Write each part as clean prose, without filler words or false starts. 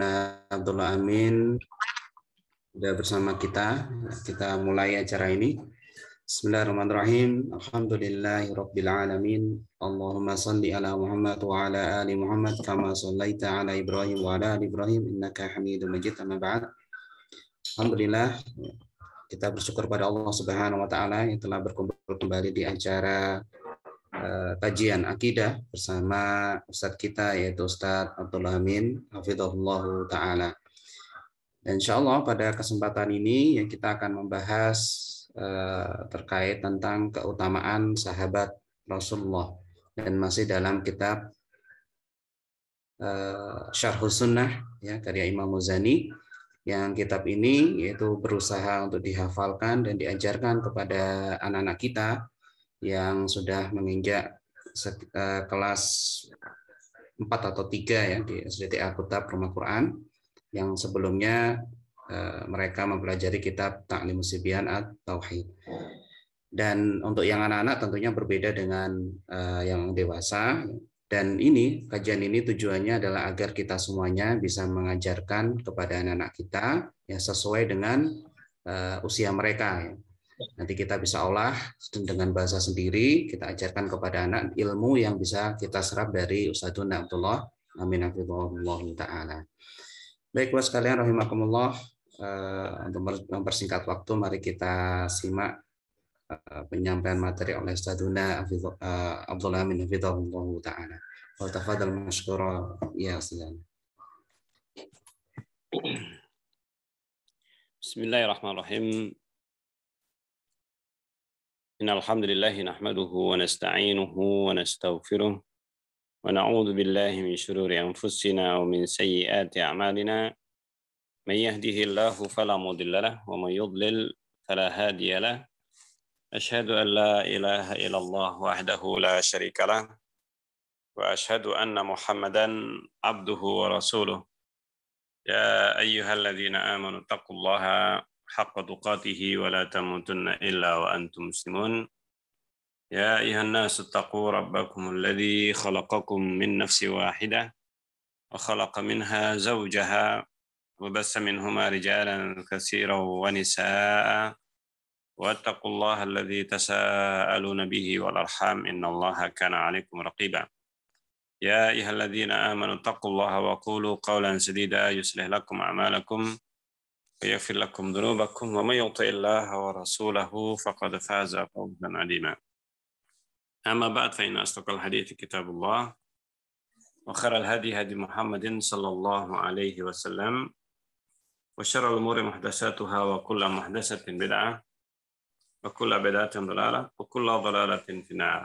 Abdullah Amin sudah bersama kita. Kita mulai acara ini. Bismillahirrahmanirrahim. Alhamdulillahirabbil alamin. Allahumma shalli ala Muhammad wa ala ali Muhammad kama shallaita ala Ibrahim wa ala ali Ibrahim innaka Hamidum Majid. Amma ba'd. Alhamdulillah, kita bersyukur pada Allah Subhanahu wa taala yang telah berkumpul kembali di acara kajian akidah bersama Ustadz kita yaitu Ustadz Abdullah Amin hafizahullah taala. Dan insya Allah pada kesempatan ini ya kita akan membahas terkait tentang keutamaan sahabat Rasulullah dan masih dalam kitab Syarhus Sunnah ya karya Imam Muzani, yang kitab ini yaitu berusaha untuk dihafalkan dan diajarkan kepada anak-anak kita yang sudah menginjak kelas 4 atau 3 ya di SDTA Kutab Rumah Quran, yang sebelumnya mereka mempelajari kitab Ta'limus Sibyan At-Tauhid. Dan untuk yang anak-anak tentunya berbeda dengan yang dewasa. Dan ini, kajian ini tujuannya adalah agar kita semuanya bisa mengajarkan kepada anak-anak kita ya sesuai dengan usia mereka. Ya. Nanti kita bisa olah dengan bahasa sendiri, kita ajarkan kepada anak ilmu yang bisa kita serap dari Ustadzuna Abdullah Amin hafizahullah taala. Baik, Bapak sekalian rahimakumullah, untuk mempersingkat waktu mari kita simak penyampaian materi oleh Ustadzuna Abdullah Amin hafizahullah taala. Wa tafadhal mashkura ya Ustaz. Bismillahirrahmanirrahim. Innal hamdalillah nahmaduhu wa nasta'inuhu wa nastaghfiruh wa na'udzu billahi min shururi anfusina wa min sayyiati a'malina. May yahdihillahu fala mudilla lahu wa may yudlil fala hadiya lahu. Asyhadu an la ilaha illallah wahdahu la syarika lah wa asyhadu anna Muhammadan abduhu wa rasuluh. Ya ayyuhalladzina amanu taqullaha haqqa tuqatih wa la tamutunna illa wa antum muslimun. Ya ayuhan nasu taqu rabbakum alladzi khalaqakum min nafsin wahidah wa khalaqa minha zawjaha wa bassa minhuma rijalan katsiran wa nisaa'a wattaqullaha alladzi tasaaluna bihi wal arham innallaha kana 'alaikum raqiba. Ya ayyuhalladzina amanu taqullaha wa qulu qawlan sadida yuslih lakum a'malakum ويغفر لكم ذنوبكم ومن يطع الله ورسوله فقد فاز فوزا عظيما. أما بعد فإن أصدق الحديث كتاب الله وخير الهدي هدي محمد صلى الله عليه وسلم وشر الأمور محدثاتها وكل محدثة بدعة وكل بدعة ضلالة وكل ضلالة في النار.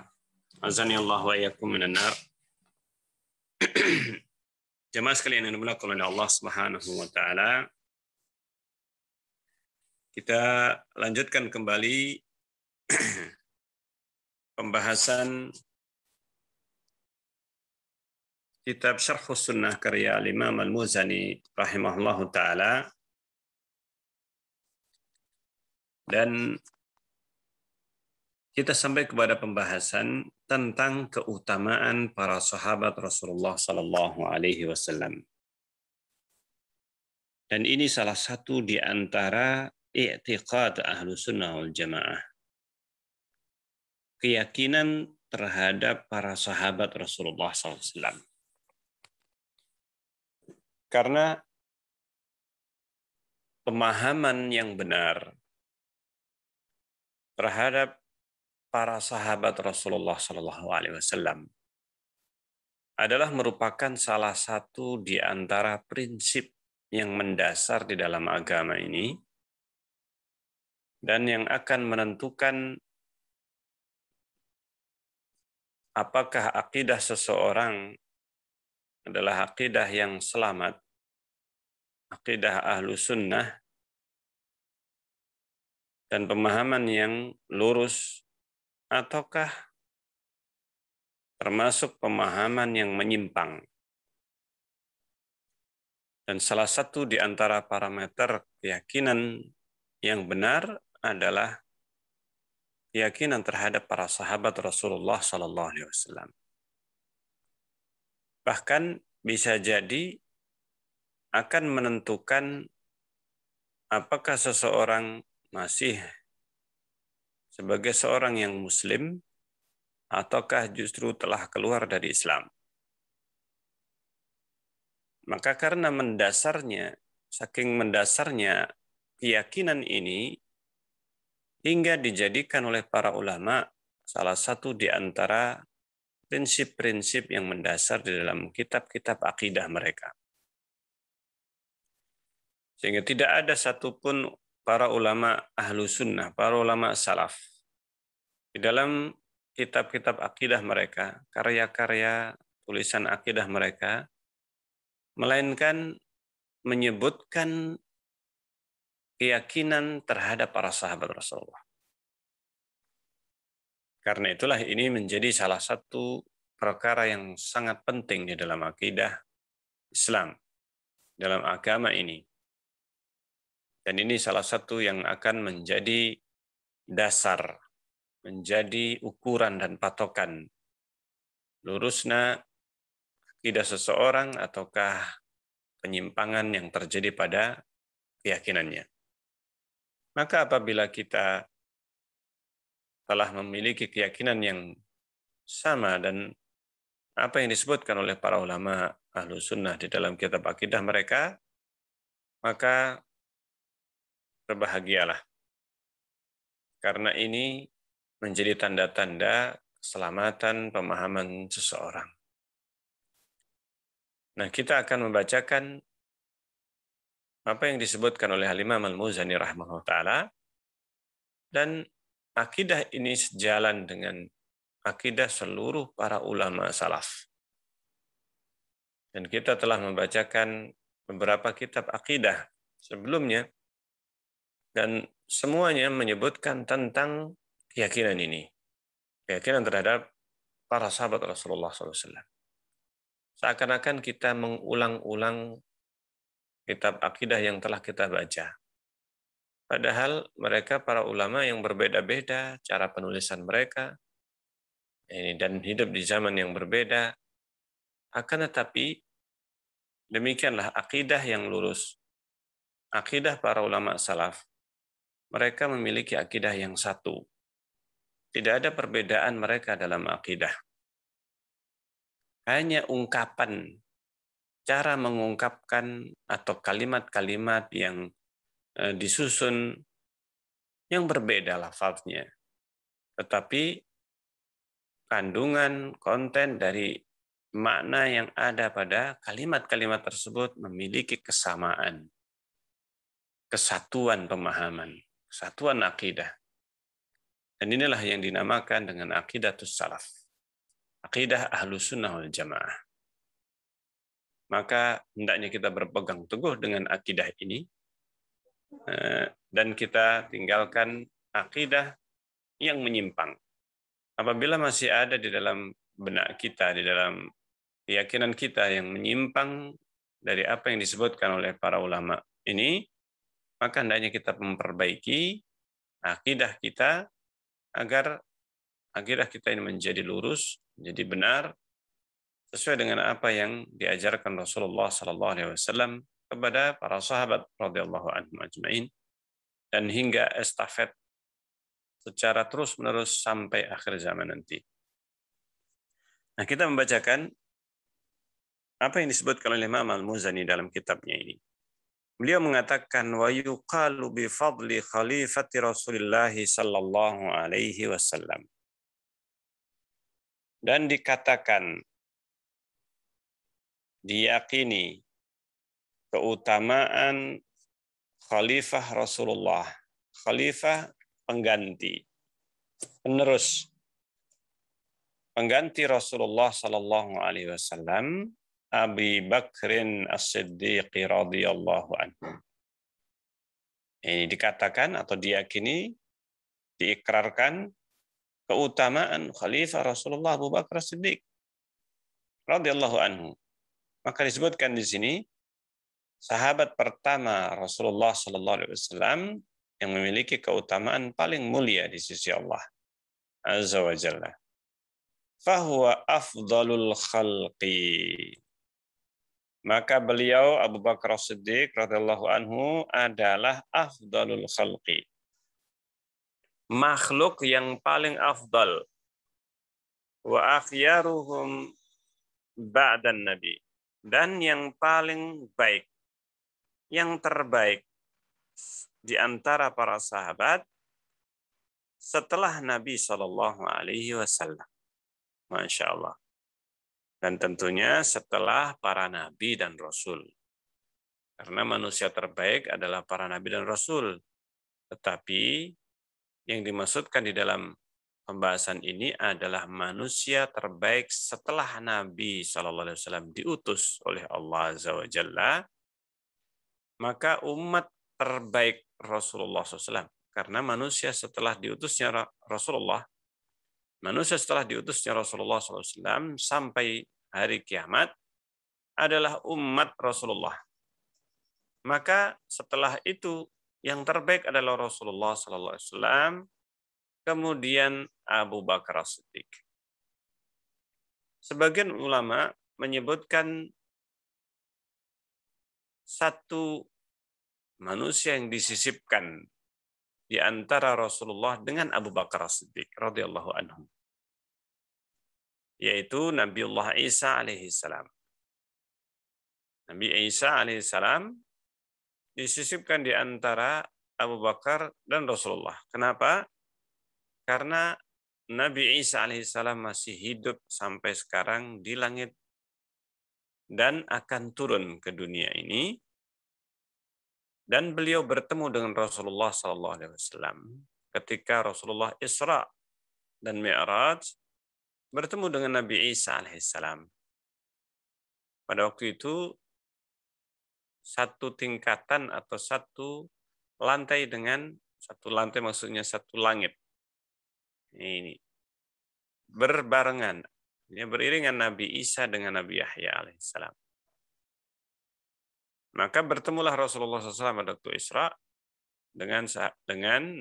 أعاذني الله وإياكم من النار. Jemaah sekalian yang dimuliakan oleh Allah Subhanahu wa taala, kita lanjutkan kembali pembahasan kitab Syarhus Sunnah karya Imam Al-Muzani rahimahullahu taala, dan kita sampai kepada pembahasan tentang keutamaan para sahabat Rasulullah sallallahu alaihi wasallam. Dan ini salah satu di antara i'tiqad Ahlus Sunnah wal Jamaah. Keyakinan terhadap para sahabat Rasulullah SAW. Karena pemahaman yang benar terhadap para sahabat Rasulullah SAW adalah merupakan salah satu di antara prinsip yang mendasar di dalam agama ini, dan yang akan menentukan apakah akidah seseorang adalah akidah yang selamat, akidah ahlu sunnah, dan pemahaman yang lurus, ataukah termasuk pemahaman yang menyimpang. Dan salah satu di antara parameter keyakinan yang benar adalah keyakinan terhadap para sahabat Rasulullah SAW. Bahkan bisa jadi akan menentukan apakah seseorang masih sebagai seorang yang muslim ataukah justru telah keluar dari Islam. Maka karena saking mendasarnya keyakinan ini, hingga dijadikan oleh para ulama salah satu di antara prinsip-prinsip yang mendasar di dalam kitab-kitab akidah mereka. Sehingga tidak ada satupun para ulama ahlu sunnah, para ulama salaf, di dalam kitab-kitab akidah mereka, karya-karya tulisan akidah mereka, melainkan menyebutkan keyakinan terhadap para sahabat Rasulullah. Karena itulah ini menjadi salah satu perkara yang sangat penting di dalam akidah Islam, dalam agama ini. Dan ini salah satu yang akan menjadi dasar, menjadi ukuran dan patokan lurusnya akidah seseorang ataukah penyimpangan yang terjadi pada keyakinannya. Maka apabila kita telah memiliki keyakinan yang sama dan apa yang disebutkan oleh para ulama ahlu sunnah di dalam kitab akidah mereka, maka berbahagialah. Karena ini menjadi tanda-tanda keselamatan pemahaman seseorang. Nah, kita akan membacakan apa yang disebutkan oleh Al-Imam Al-Muzani rahimahullah ta'ala, dan akidah ini sejalan dengan akidah seluruh para ulama salaf. Dan kita telah membacakan beberapa kitab akidah sebelumnya, dan semuanya menyebutkan tentang keyakinan ini. Keyakinan terhadap para sahabat Rasulullah SAW. Seakan-akan kita mengulang-ulang kitab akidah yang telah kita baca. Padahal mereka para ulama yang berbeda-beda cara penulisan mereka, dan hidup di zaman yang berbeda, akan tetapi demikianlah akidah yang lurus. Akidah para ulama salaf, mereka memiliki akidah yang satu. Tidak ada perbedaan mereka dalam akidah. Hanya ungkapan, cara mengungkapkan atau kalimat-kalimat yang disusun yang berbeda lafaznya. Tetapi kandungan, konten dari makna yang ada pada kalimat-kalimat tersebut memiliki kesamaan, kesatuan pemahaman, kesatuan akidah. Dan inilah yang dinamakan dengan aqidatus salaf, akidah ahlu sunnah wal jamaah. Maka hendaknya kita berpegang teguh dengan akidah ini, dan kita tinggalkan akidah yang menyimpang. Apabila masih ada di dalam benak kita, di dalam keyakinan kita yang menyimpang dari apa yang disebutkan oleh para ulama ini, maka hendaknya kita memperbaiki akidah kita agar akidah kita ini menjadi lurus, menjadi benar, sesuai dengan apa yang diajarkan Rasulullah SAW kepada para sahabat radhiyallahu anhum ajmain, dan hingga estafet secara terus-menerus sampai akhir zaman nanti. Nah, kita membacakan apa yang disebutkan oleh Imam Al-Muzani dalam kitabnya ini. Beliau mengatakan wa yuqalu bi fadli khalifati Rasulillah sallallahu alaihi wasallam. Dan dikatakan, diyakini keutamaan khalifah Rasulullah, khalifah pengganti, penerus, pengganti Rasulullah sallallahu alaihi wasallam, Abi Bakrin As-Siddiq radhiyallahu anhu. Ini dikatakan atau diyakini, diikrarkan keutamaan khalifah Rasulullah Abu Bakar As-Siddiq radhiyallahu anhu. Maka disebutkan di sini sahabat pertama Rasulullah sallallahu alaihi wasallam yang memiliki keutamaan paling mulia di sisi Allah azza wa jalla. Fahuwa afdalul khalqi. Maka beliau Abu Bakar As-Siddiq radhiyallahu anhu adalah afdalul khalqi. Makhluk yang paling afdal. Wa akhyaruhum ba'dan nabi. Dan yang paling baik, yang terbaik di antara para sahabat setelah Nabi Shallallahu Alaihi Wasallam. Masya Allah. Dan tentunya setelah para nabi dan rasul. Karena manusia terbaik adalah para nabi dan rasul. Tetapi yang dimaksudkan di dalam pembahasan ini adalah manusia terbaik setelah Nabi Shallallahu Alaihi Wasallam diutus oleh Allah Azza wa Jalla. Maka umat terbaik Rasulullah SAW. Karena manusia setelah diutusnya Rasulullah SAW sampai hari kiamat adalah umat Rasulullah. Maka setelah itu yang terbaik adalah Rasulullah SAW, kemudian Abu Bakar As-Siddiq. Sebagian ulama menyebutkan satu manusia yang disisipkan di antara Rasulullah dengan Abu Bakar As-Siddiq radhiyallahu anhu, yaitu Nabiullah Isa alaihissalam. Nabi Isa alaihissalam disisipkan di antara Abu Bakar dan Rasulullah. Kenapa? Karena Nabi Isa alaihissalam masih hidup sampai sekarang di langit dan akan turun ke dunia ini. Dan beliau bertemu dengan Rasulullah SAW ketika Rasulullah Isra dan Mi'raj bertemu dengan Nabi Isa alaihissalam. Pada waktu itu satu tingkatan atau satu lantai maksudnya satu langit. Ini berbarengan, ini beriringan Nabi Isa dengan Nabi Yahya alaihissalam. Maka bertemulah Rasulullah SAW pada waktu Isra dengan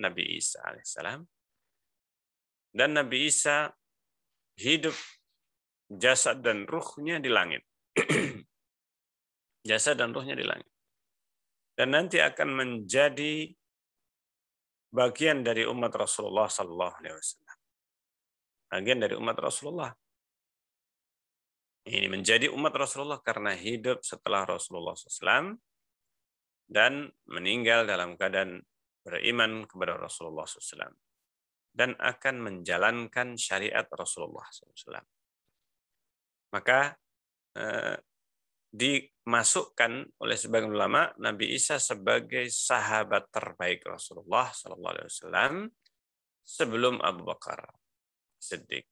Nabi Isa alaihissalam. Dan Nabi Isa hidup jasad dan ruhnya di langit. Jasad dan ruhnya di langit. Dan nanti akan menjadi bagian dari umat Rasulullah SAW. Bagian dari umat Rasulullah. Ini menjadi umat Rasulullah karena hidup setelah Rasulullah SAW dan meninggal dalam keadaan beriman kepada Rasulullah SAW dan akan menjalankan syariat Rasulullah SAW. Maka dimasukkan oleh sebagian ulama Nabi Isa sebagai sahabat terbaik Rasulullah SAW sebelum Abu Bakar Siddiq.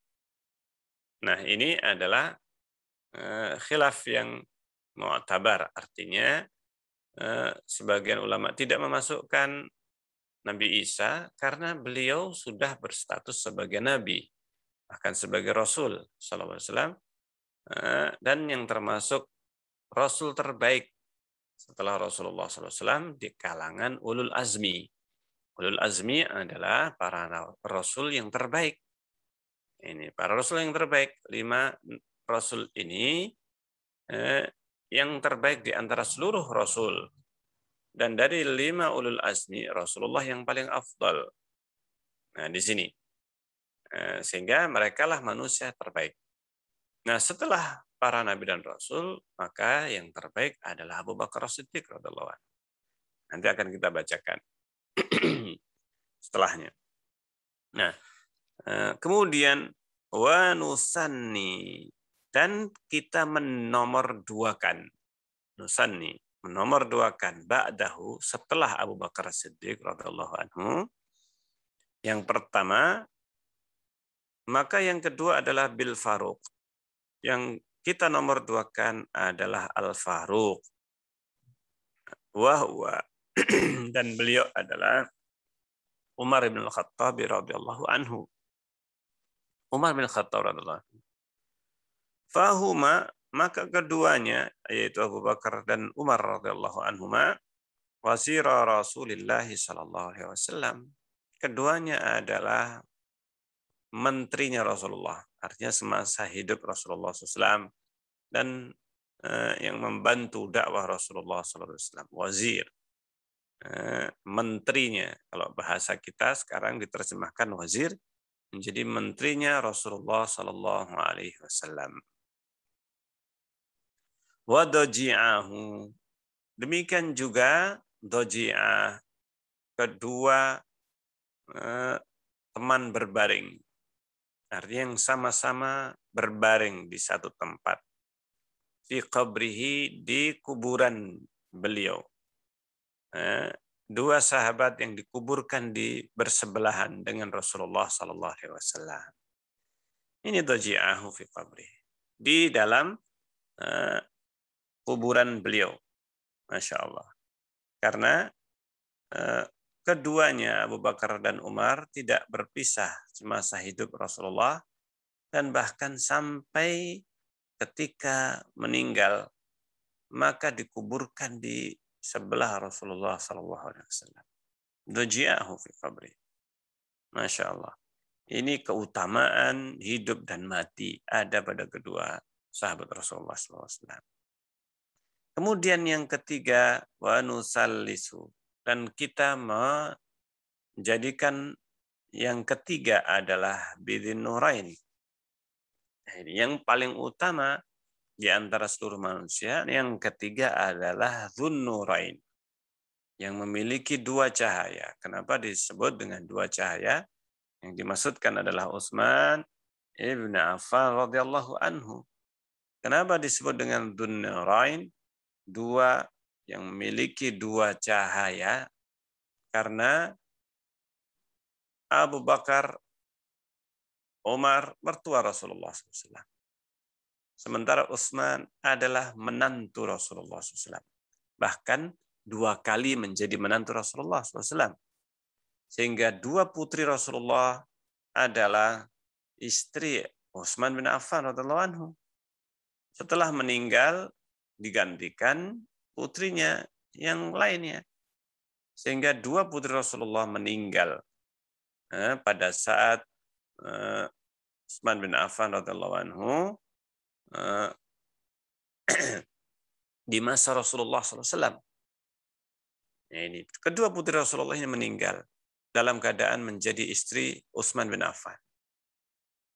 Nah, ini adalah khilaf yang mu'tabar, artinya sebagian ulama tidak memasukkan Nabi Isa karena beliau sudah berstatus sebagai nabi, bahkan sebagai rasul sallallahu alaihi wasallam, dan yang termasuk rasul terbaik setelah Rasulullah sallallahu alaihi wasallam di kalangan ulul azmi. Ulul azmi adalah para rasul yang terbaik. Ini para rasul yang terbaik, 5 Rasul ini yang terbaik di antara seluruh Rasul. Dan dari 5 ulul azmi, Rasulullah yang paling afdal. Nah, di sini. Sehingga mereka lah manusia terbaik. Nah, setelah para Nabi dan Rasul, maka yang terbaik adalah Abu Bakar As-Siddiq radhiyallahu anhu. Nanti akan kita bacakan setelahnya. Nah, kemudian wa nusanni, dan kita menomorduakan, nusanni, menomorduakan ba'dahu, setelah Abu Bakar Siddiq radhiyallahu anhu. Yang pertama, maka yang kedua adalah bil Faruq. Yang kita nomorduakan adalah Al Faruq. Wahwa, dan beliau adalah Umar bin Khattab radhiyallahu anhu. Umar bin Khattab radhiyallahu anhu. Fahuma, maka keduanya, yaitu Abu Bakar dan Umar radhiyallahu anhuma, wasira Rasulullah sallallahu alaihi wasallam. Keduanya adalah menterinya Rasulullah, artinya semasa hidup Rasulullah SAW, dan yang membantu dakwah Rasulullah SAW, wazir, menterinya. Kalau bahasa kita sekarang diterjemahkan wazir menjadi menterinya Rasulullah Sallallahu Alaihi Wasallam. Wa doji'ahu, demikian juga doji'ah, kedua teman berbaring, artinya yang sama-sama berbaring di satu tempat. Fi qabrihi, di kuburan beliau. Dua sahabat yang dikuburkan di bersebelahan dengan Rasulullah Sallallahu Alaihi Wasallam. Ini doji'ahu fi qabrihi, di dalam kuburan beliau, masya Allah. Karena keduanya Abu Bakar dan Umar tidak berpisah semasa hidup Rasulullah, dan bahkan sampai ketika meninggal maka dikuburkan di sebelah Rasulullah SAW. Doji'ahu fi qabri. Masya Allah. Ini keutamaan hidup dan mati ada pada kedua sahabat Rasulullah SAW. Kemudian yang ketiga, wa nusallisu, dan kita menjadikan yang ketiga adalah bidzin nurain. Yang paling utama di antara seluruh manusia, yang ketiga adalah Dzunnurain, yang memiliki dua cahaya. Kenapa disebut dengan dua cahaya? Yang dimaksudkan adalah Utsman ibn Affan radhiyallahu anhu. Kenapa disebut dengan Dzunnurain? Dua yang memiliki dua cahaya, karena Abu Bakar, Umar mertua Rasulullah SAW. Sementara Utsman adalah menantu Rasulullah SAW. Bahkan dua kali menjadi menantu Rasulullah SAW. Sehingga dua putri Rasulullah adalah istri Utsman bin Affan radhiyallahu anhu. Setelah meninggal digantikan putrinya yang lainnya. Sehingga dua putri Rasulullah meninggal pada saat Utsman bin Affan radhiyallahu anhu di masa Rasulullah SAW. Ini kedua putri Rasulullah ini meninggal dalam keadaan menjadi istri Utsman bin Affan.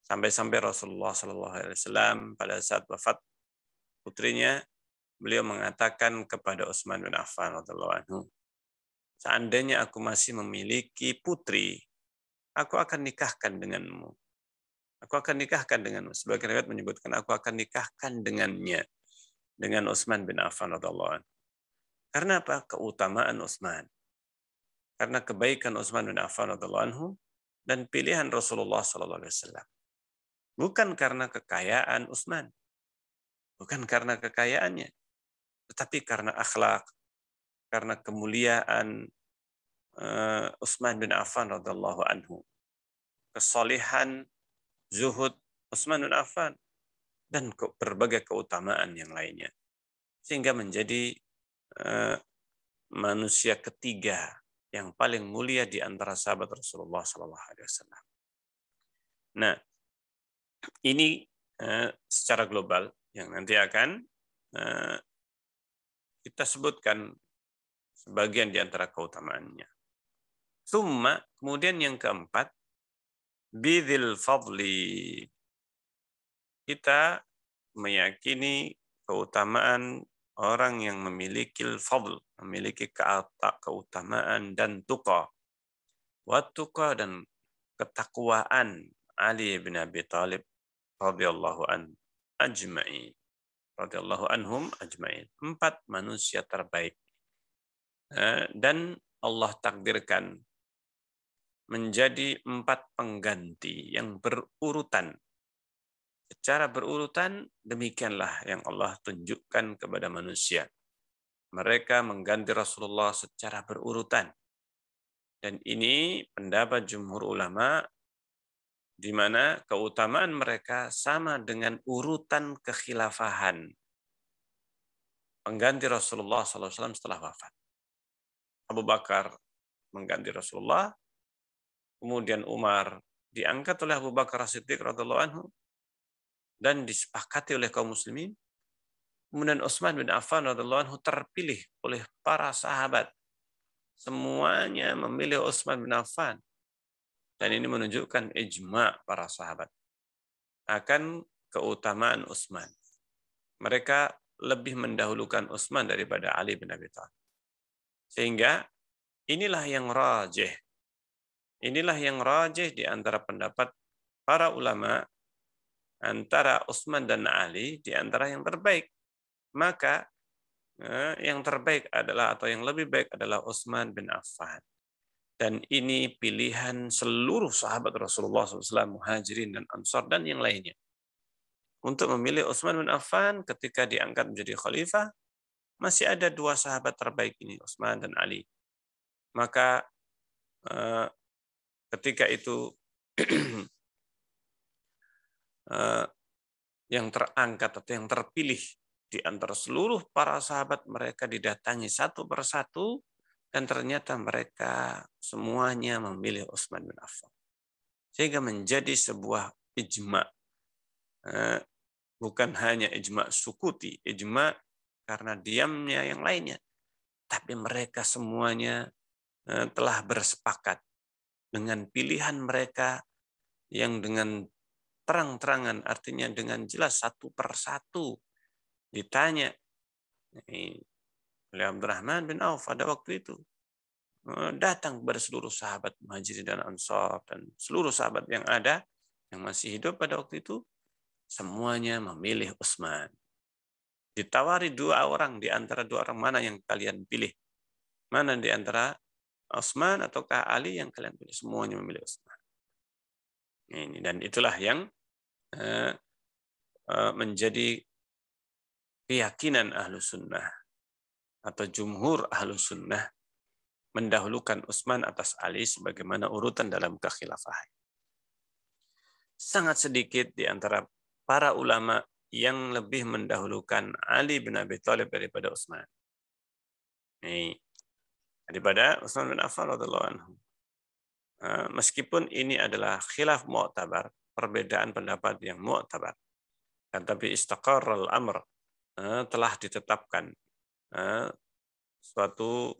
Sampai-sampai Rasulullah SAW pada saat wafat putrinya, beliau mengatakan kepada Utsman bin Affan radhiyallahu anhu, seandainya aku masih memiliki putri, aku akan nikahkan denganmu. Aku akan nikahkan denganmu. Sebagian riwayat menyebutkan aku akan nikahkan dengannya, dengan Utsman bin Affan radhiyallahu anhu. Karena apa? Keutamaan Utsman. Karena kebaikan Utsman bin Affan radhiyallahu anhu dan pilihan Rasulullah sallallahu alaihi wasallam. Bukan karena kekayaan Utsman. Bukan karena kekayaannya, tetapi karena akhlak, karena kemuliaan Utsman bin Affan radhiyallahu anhu. Kesalehan, zuhud Utsman bin Affan, dan berbagai keutamaan yang lainnya. Sehingga menjadi manusia ketiga yang paling mulia di antara sahabat Rasulullah SAW. Nah, ini secara global yang nanti akan kita sebutkan sebagian di antara keutamaannya. Kemudian yang keempat, bidzil fadli. Kita meyakini keutamaan orang yang memiliki fadl, memiliki keutamaan dan tuqa. Wattuqa, dan ketakwaan Ali bin Abi Thalib radhiyallahu anhum ajma'in. 4 manusia terbaik. Dan Allah takdirkan menjadi 4 pengganti yang berurutan. Secara berurutan, demikianlah yang Allah tunjukkan kepada manusia. Mereka mengganti Rasulullah secara berurutan. Dan ini pendapat jumhur ulama, di mana keutamaan mereka sama dengan urutan kekhilafahan pengganti Rasulullah SAW setelah wafat. Abu Bakar mengganti Rasulullah, kemudian Umar diangkat oleh Abu Bakar As-Siddiq radhiyallahu anhu dan disepakati oleh kaum muslimin, Kemudian Utsman bin Affan radhiyallahu anhu terpilih oleh para sahabat. Semuanya memilih Utsman bin Affan. Dan ini menunjukkan ijma' para sahabat akan keutamaan Utsman. Mereka lebih mendahulukan Utsman daripada Ali bin Abi Thalib. Sehingga inilah yang rajih. Inilah yang rajih di antara pendapat para ulama, antara Utsman dan Ali di antara yang terbaik. Maka yang terbaik adalah, atau yang lebih baik adalah Utsman bin Affan. Dan ini pilihan seluruh sahabat Rasulullah SAW, Muhajirin dan Ansar dan yang lainnya. Untuk memilih Utsman bin Affan ketika diangkat menjadi khalifah, masih ada dua sahabat terbaik ini, Utsman dan Ali. Maka ketika itu yang terangkat atau yang terpilih di antara seluruh para sahabat, mereka didatangi satu persatu, dan ternyata mereka semuanya memilih Utsman bin Affan. Sehingga menjadi sebuah ijma'. Bukan hanya ijma' sukuti, ijma' karena diamnya yang lainnya. Tapi mereka semuanya telah bersepakat dengan pilihan mereka yang dengan terang-terangan, artinya dengan jelas satu persatu. Ditanya, oleh Abdurrahman bin Auf pada waktu itu, datang kepada seluruh sahabat Muhajirin dan Ansar dan seluruh sahabat yang ada yang masih hidup pada waktu itu, semuanya memilih Utsman. Ditawari dua orang, di antara dua orang mana yang kalian pilih? Mana di antara Utsman ataukah Ali yang kalian pilih? Semuanya memilih Utsman. Ini, dan itulah yang menjadi keyakinan ahlu sunnah atau jumhur ahlu sunnah, mendahulukan Utsman atas Ali sebagaimana urutan dalam kekhilafahan. Sangat sedikit di antara para ulama yang lebih mendahulukan Ali bin Abi Thalib daripada Utsman. Daripada Utsman bin Affan radhiyallahu anhu. Meskipun ini adalah khilaf mu'tabar, perbedaan pendapat yang mu'tabar. Tapi istaqarral amr, telah ditetapkan suatu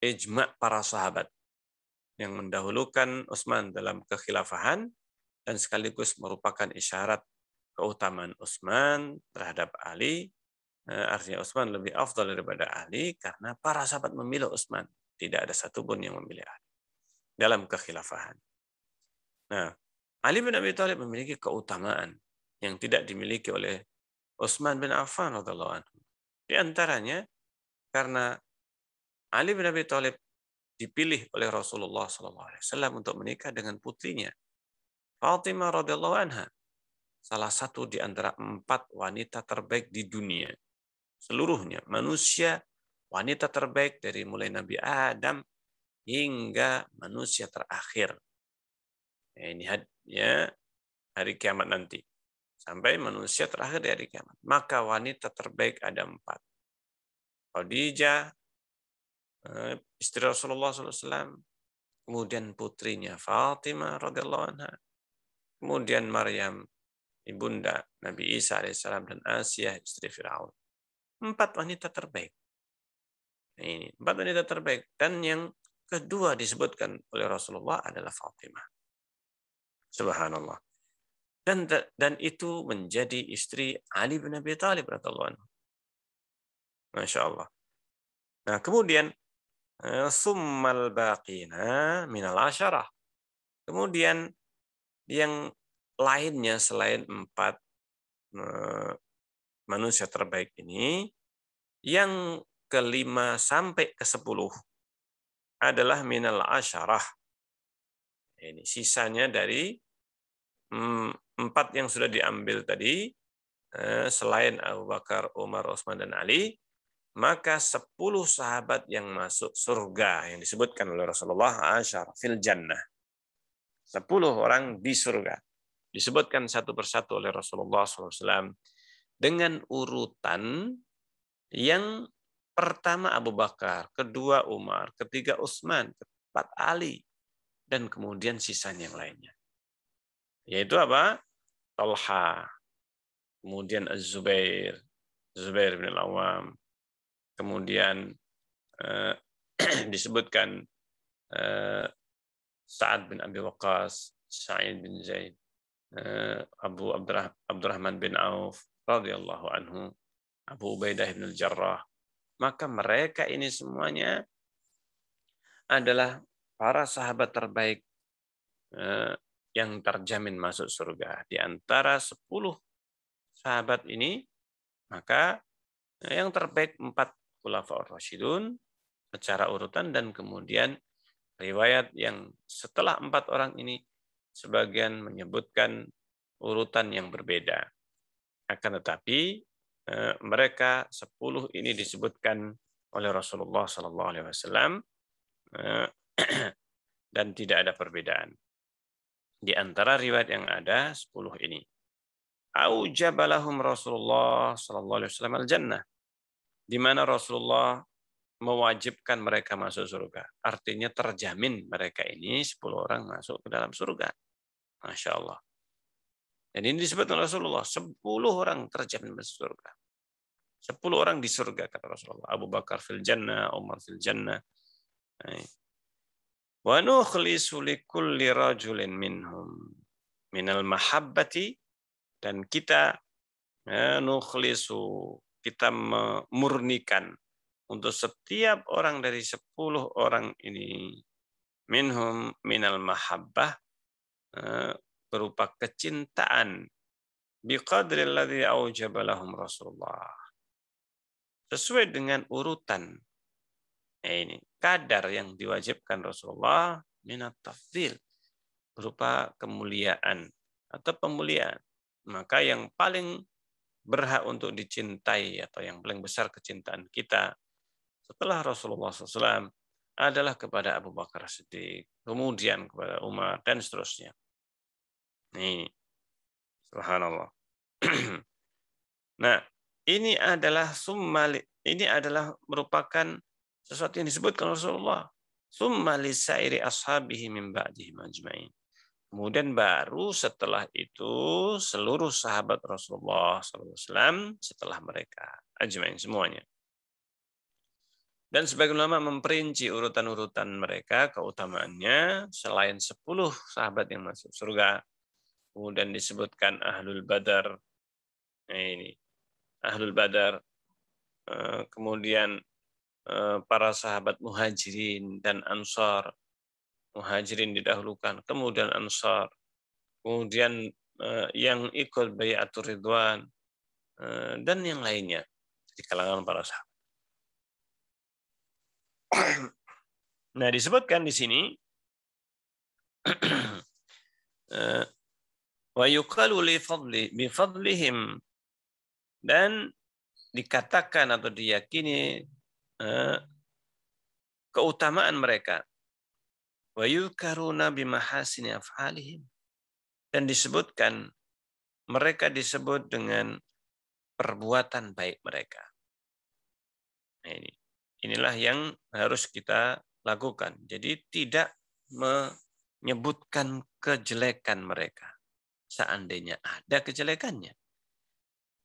ijma' para sahabat yang mendahulukan Utsman dalam kekhilafahan, dan sekaligus merupakan isyarat keutamaan Utsman terhadap Ali. Artinya Utsman lebih afdal daripada Ali karena para sahabat memilih Utsman. Tidak ada satupun yang memilih Ali dalam kekhilafahan. Nah, Ali bin Abi Thalib memiliki keutamaan yang tidak dimiliki oleh Utsman bin Affan radhiyallahu anhu. Di antaranya karena Ali bin Abi Thalib dipilih oleh Rasulullah SAW untuk menikah dengan putrinya Fatimah radhiyallahu anha, salah satu di antara 4 wanita terbaik di dunia. Seluruhnya manusia, wanita terbaik dari mulai Nabi Adam hingga manusia terakhir. Ini ya hari kiamat nanti. Sampai manusia terakhir di hari kiamat. Maka wanita terbaik ada 4. Khadijah, istri Rasulullah SAW, kemudian putrinya Fatimah radhiyallahu anha, kemudian Maryam, ibunda Nabi Isa alaihissalam, dan Asia, istri Firaun. 4 wanita terbaik. Ini 4 wanita terbaik. Dan yang kedua disebutkan oleh Rasulullah adalah Fatimah. Subhanallah. Dan itu menjadi istri Ali bin Abi Thalib radhiyallahu anhu. Masya Allah. Nah, kemudian summal baqina minal asyarah. Kemudian yang lainnya selain 4 manusia terbaik ini, yang ke-5 sampai ke-10 adalah minal asyarah. Ini sisanya dari 4 yang sudah diambil tadi, selain Abu Bakar, Umar, Utsman, dan Ali, maka 10 sahabat yang masuk surga yang disebutkan oleh Rasulullah asyar fil jannah. 10 orang di surga. Disebutkan satu persatu oleh Rasulullah SAW dengan urutan yang pertama Abu Bakar, kedua Umar, ketiga Utsman, keempat Ali, dan kemudian sisanya yang lainnya. Yaitu apa? Talha, kemudian Zubair bin Al-Awwam, kemudian disebutkan Sa'ad bin Abi Waqqas, Sa'id bin Zaid, Abu Abdurrahman bin Auf radhiyallahu anhu, Abu Ubaidah bin Al-Jarrah. Maka mereka ini semuanya adalah para sahabat terbaik yang terjamin masuk surga. Di antara 10 sahabat ini, maka yang terbaik 4 Khulafaur Rasyidun secara urutan, dan kemudian riwayat yang setelah 4 orang ini sebagian menyebutkan urutan yang berbeda. Akan tetapi mereka 10 ini disebutkan oleh Rasulullah SAW dan tidak ada perbedaan. Di antara riwayat yang ada 10 ini, aujabalahum Rasulullah SAW al-jannah, di mana Rasulullah mewajibkan mereka masuk surga. Artinya terjamin mereka ini 10 orang masuk ke dalam surga. Masya Allah. Dan ini disebut oleh Rasulullah, 10 orang terjamin masuk surga. 10 orang di surga, kata Rasulullah. Abu Bakar fil jannah, Umar fil jannah. Wa nukhlisu likulli rajulin minhum minal mahabbati, dan kita nukhlisu, kita memurnikan untuk setiap orang dari 10 orang ini, minhum minal mahabbah, berupa kecintaan, biqadri alladhi aujaba lahum Rasulullah, sesuai dengan urutan ini kadar yang diwajibkan Rasulullah, minat tafdil, berupa kemuliaan atau pemuliaan. Maka yang paling berhak untuk dicintai atau yang paling besar kecintaan kita setelah Rasulullah SAW adalah kepada Abu Bakar Siddiq, kemudian kepada Umar, dan seterusnya. Ini, subhanallah. Nah, ini adalah merupakan sesuatu yang disebutkan Rasulullah. Summa lisairi ashabihi min ba'dihim ajma'in. Kemudian baru setelah itu seluruh sahabat Rasulullah SAW setelah mereka ajma'in semuanya. Dan sebagian ulama memperinci urutan-urutan mereka, keutamaannya selain 10 sahabat yang masuk surga. Kemudian disebutkan Ahlul Badar. Nah, ini Ahlul Badar. Kemudian para sahabat Muhajirin dan Ansar. Muhajirin didahulukan, kemudian Ansar. Kemudian yang ikut Bai'atur Ridwan dan yang lainnya di kalangan para sahabat. Nah, disebutkan di sini wa yuqalu bi fadlihim, dan dikatakan atau diyakini keutamaan mereka, wa yuzkaruna bi mahasini af'alihim, dan disebutkan mereka disebut dengan perbuatan baik mereka. Nah, inilah yang harus kita lakukan. Jadi tidak menyebutkan kejelekan mereka seandainya ada kejelekannya.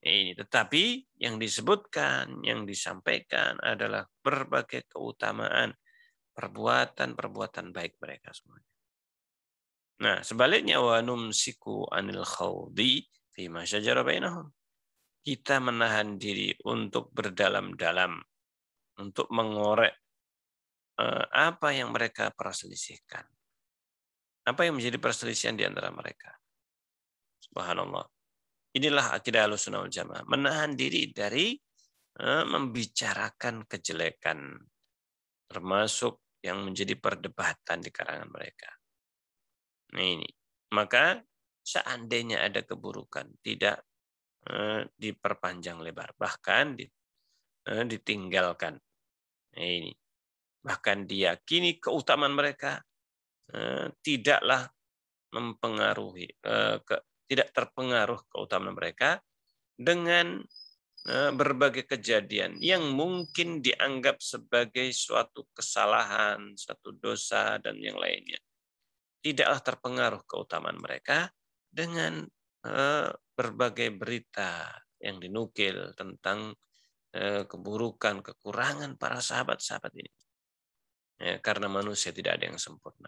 Ini, tetapi yang disebutkan, yang disampaikan adalah berbagai keutamaan perbuatan-perbuatan baik mereka semuanya. Nah, sebaliknya, wa numsiku anil khawdi fi ma syajara bainahum. Kita menahan diri untuk berdalam-dalam, untuk mengorek apa yang mereka perselisihkan. Apa yang menjadi perselisihan di antara mereka. Subhanallah. Inilah akidah Ahlussunnah wal Jamaah, menahan diri dari membicarakan kejelekan, termasuk yang menjadi perdebatan di kalangan mereka. Nah, ini. Maka seandainya ada keburukan, tidak diperpanjang lebar, bahkan ditinggalkan. Nah, ini. Bahkan diyakini keutamaan mereka tidaklah mempengaruhi, tidak terpengaruh keutamaan mereka dengan berbagai kejadian yang mungkin dianggap sebagai suatu kesalahan, suatu dosa, dan yang lainnya. Tidaklah terpengaruh keutamaan mereka dengan berbagai berita yang dinukil tentang keburukan, kekurangan para sahabat-sahabat ini. Ya, karena manusia tidak ada yang sempurna.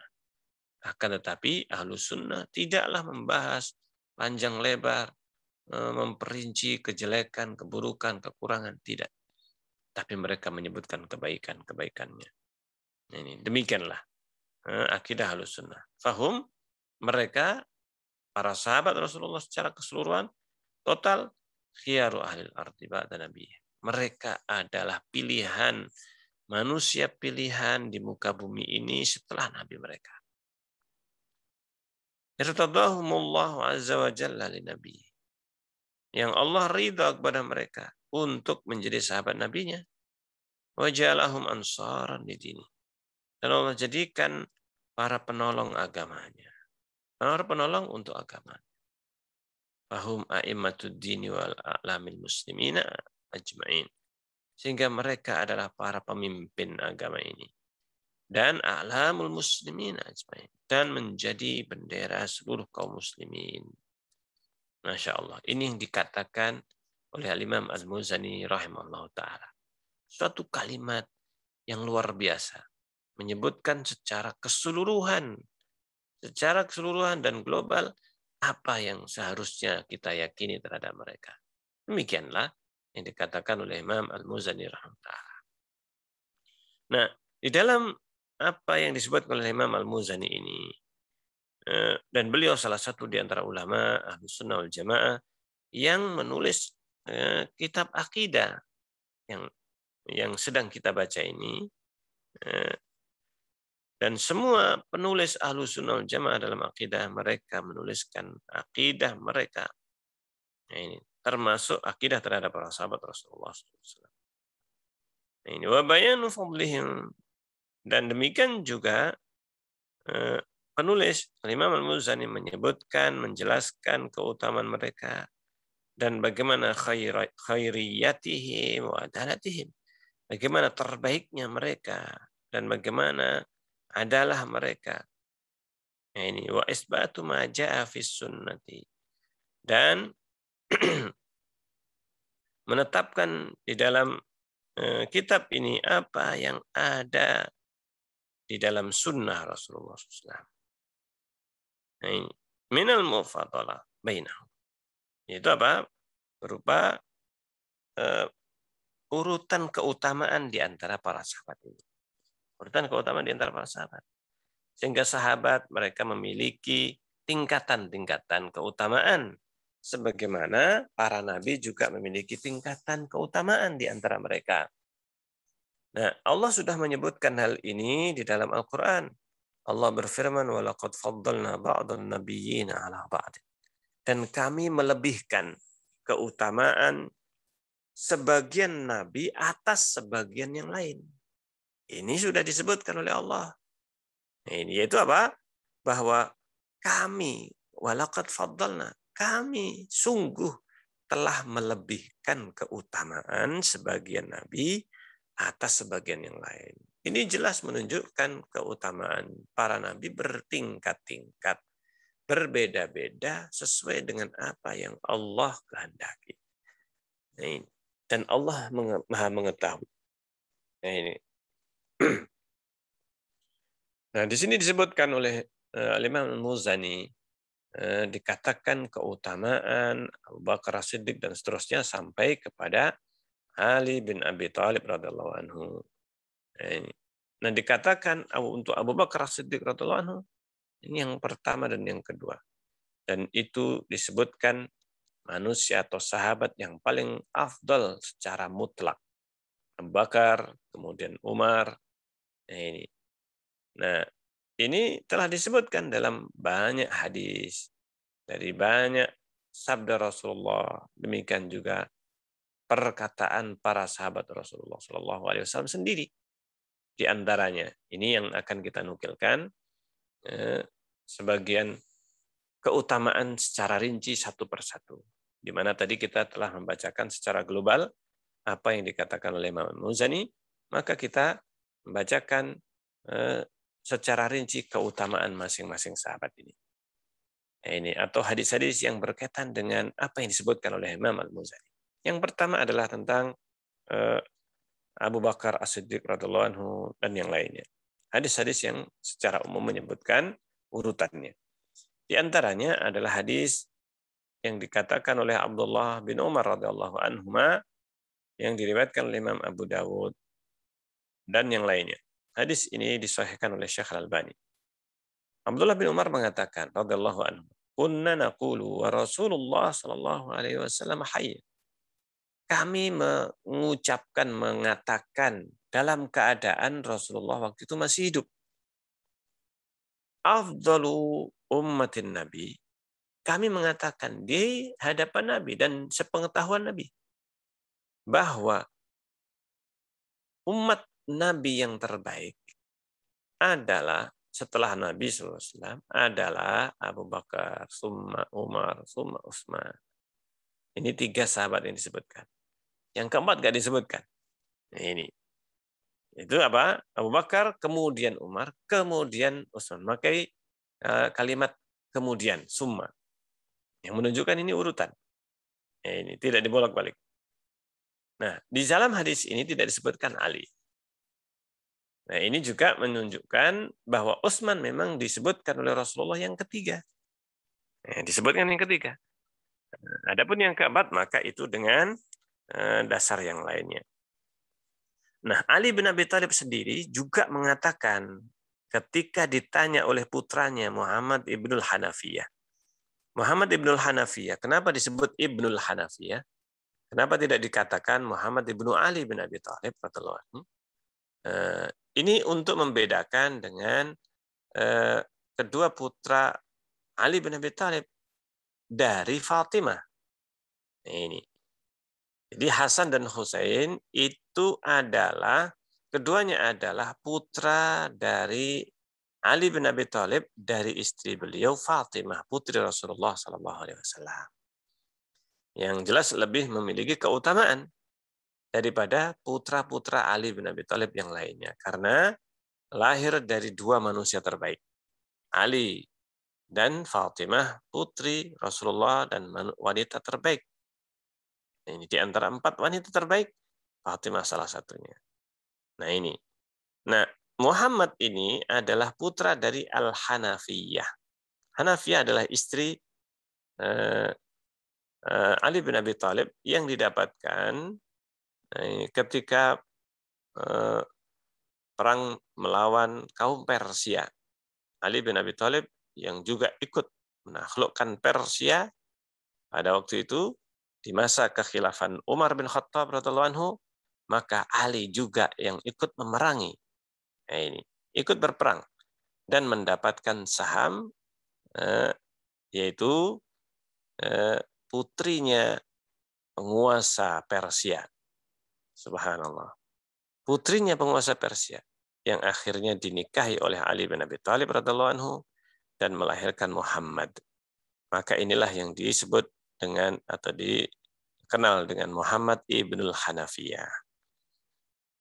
Akan tetapi Ahlus Sunnah tidaklah membahas panjang lebar, memperinci kejelekan, keburukan, kekurangan, tidak. Tapi mereka menyebutkan kebaikan-kebaikannya. Ini demikianlah akidah Ahlus Sunnah. Fahum mereka para sahabat Rasulullah secara keseluruhan total khiyaru ahlil ardi ba'da nabi. Mereka adalah pilihan manusia pilihan di muka bumi ini setelah nabi mereka. Irtadahumullahu azza wa jalla li nabi. Yang Allah ridha kepada mereka untuk menjadi sahabat nabinya. Wa ja'alahum ansaran di dini. Dan Allah jadikan para penolong agamanya. Para penolong untuk agama. Fahum a'immatud dini wal a'lamil muslimina ajma'in. Sehingga mereka adalah para pemimpin agama ini. Dan a'lamul muslimina ajma'in. Dan menjadi bendera seluruh kaum muslimin. Masya Allah. Ini yang dikatakan oleh Al-Imam Al-Muzani rahimahullah ta'ala. Suatu kalimat yang luar biasa. Menyebutkan secara keseluruhan dan global apa yang seharusnya kita yakini terhadap mereka. Demikianlah yang dikatakan oleh Imam Al-Muzani rahimahullah. Nah, di dalam apa yang disebut oleh Imam Al-Muzani ini, dan beliau salah satu di antara ulama Ahlus Sunnah wal Jamaah yang menulis kitab akidah yang sedang kita baca ini, dan semua penulis Ahlus Sunnah wal Jamaah dalam akidah mereka menuliskan akidah mereka. Nah, ini termasuk akidah terhadap para sahabat Rasulullah SAW. Nah, ini wa bayanu fadlihim, dan demikian juga penulis Imam Al-Muzani menjelaskan keutamaan mereka dan bagaimana khairiyatihim wa adalatihim, bagaimana terbaiknya mereka dan bagaimana adalah mereka. Nah, ini wa isbatu ma jaa fis sunnati, dan menetapkan di dalam kitab ini apa yang ada di dalam sunnah Rasulullah SAW. Nah, ini minal mufadalah bainahum. Itu apa? Berupa urutan keutamaan di antara para sahabat ini. Urutan keutamaan di antara para sahabat. Sehingga sahabat mereka memiliki tingkatan-tingkatan keutamaan. Sebagaimana para nabi juga memiliki tingkatan keutamaan di antara mereka. Nah, Allah sudah menyebutkan hal ini di dalam Al-Quran. Allah berfirman, وَلَقَدْ فَضَّلْنَا بَعْضَ النَّبِيِّينَ عَلَى بَعْضٍ. Dan kami melebihkan keutamaan sebagian nabi atas sebagian yang lain. Ini sudah disebutkan oleh Allah. Ini yaitu apa? Bahwa kami, وَلَقَدْ فَضَّلْنَا, kami sungguh telah melebihkan keutamaan sebagian nabi atas sebagian yang lain. Ini jelas menunjukkan keutamaan para nabi bertingkat-tingkat, berbeda-beda sesuai dengan apa yang Allah kehendaki. Nah, ini. Dan Allah Maha mengetahui. Nah, ini. Nah, di sini disebutkan oleh Imam Al-Muzani, dikatakan keutamaan Abu Bakar As-Siddiq dan seterusnya sampai kepada Ali bin Abi Thalib radhiyallahu anhu. Nah, dikatakan untuk Abu Bakar As-Siddiq radhiyallahu anhu, ini yang pertama dan yang kedua. Dan itu disebutkan manusia atau sahabat yang paling afdal secara mutlak. Abu Bakar, kemudian Umar. Nah, ini telah disebutkan dalam banyak hadis, dari banyak sabda Rasulullah. Demikian juga perkataan para sahabat Rasulullah SAW sendiri. Di antaranya, ini yang akan kita nukilkan sebagian keutamaan secara rinci satu persatu. Di mana tadi kita telah membacakan secara global apa yang dikatakan oleh Imam Muzani, maka kita membacakan secara rinci keutamaan masing-masing sahabat ini. Ini atau hadis-hadis yang berkaitan dengan apa yang disebutkan oleh Imam Al-Muzani. Yang pertama adalah tentang Abu Bakar As-Siddiq radhiyallahu anhu dan yang lainnya. Hadis-hadis yang secara umum menyebutkan urutannya. Di antaranya adalah hadis yang dikatakan oleh Abdullah bin Umar radhiyallahu anhuma yang diriwayatkan oleh Imam Abu Dawud dan yang lainnya. Hadis ini disahihkan oleh Syekh Al-Albani. Abdullah bin Umar mengatakan radhiyallahu anhu, "Kunna naqulu wa Rasulullah sallallahu alaihi wasallam hayy." Kami mengucapkan, mengatakan dalam keadaan Rasulullah waktu itu masih hidup. Afdalu ummatin Nabi. Kami mengatakan di hadapan Nabi dan sepengetahuan Nabi bahwa umat Nabi yang terbaik adalah setelah Nabi SAW adalah Abu Bakar, summa Umar, summa Utsman. Ini 3 sahabat yang disebutkan. Yang keempat nggak disebutkan. Nah, ini. Itu apa? Abu Bakar, kemudian Umar, kemudian Utsman. Maka kalimat kemudian, summa. Yang menunjukkan ini urutan. Nah, ini tidak dibolak-balik. Nah, di dalam hadis ini tidak disebutkan Ali. Nah, ini juga menunjukkan bahwa Utsman memang disebutkan oleh Rasulullah yang ketiga. Nah, disebutkan yang ketiga. Adapun yang keempat, maka itu dengan dasar yang lainnya. Nah, Ali bin Abi Thalib sendiri juga mengatakan ketika ditanya oleh putranya Muhammad ibnul Hanafiyah. Muhammad ibnul Hanafiyah, kenapa disebut ibnul Hanafiyah? Kenapa tidak dikatakan Muhammad ibnu Ali bin Abi Thalib? Ini untuk membedakan dengan kedua putra Ali bin Abi Thalib dari Fatimah. Ini. Jadi Hasan dan Husain itu adalah keduanya adalah putra dari Ali bin Abi Thalib dari istri beliau Fatimah, putri Rasulullah SAW. Yang jelas lebih memiliki keutamaan daripada putra-putra Ali bin Abi Thalib yang lainnya. Karena lahir dari 2 manusia terbaik. Ali dan Fatimah, putri Rasulullah dan wanita terbaik. Ini di antara 4 wanita terbaik, Fatimah salah satunya. Nah ini. Nah, Muhammad ini adalah putra dari Al-Hanafiyah. Hanafiyah adalah istri Ali bin Abi Thalib yang didapatkan ketika perang melawan kaum Persia. Ali bin Abi Thalib yang juga ikut menaklukkan Persia pada waktu itu di masa kekhilafan Umar bin Khattab radhiyallahu anhu, maka Ali juga yang ikut memerangi. Nah, ini ikut berperang dan mendapatkan saham yaitu putrinya penguasa Persia. Subhanallah. Putrinya penguasa Persia yang akhirnya dinikahi oleh Ali bin Abi Thalib radhiyallahu anhu dan melahirkan Muhammad. Maka inilah yang disebut dengan atau dikenal dengan Muhammad ibnul Hanafiyah.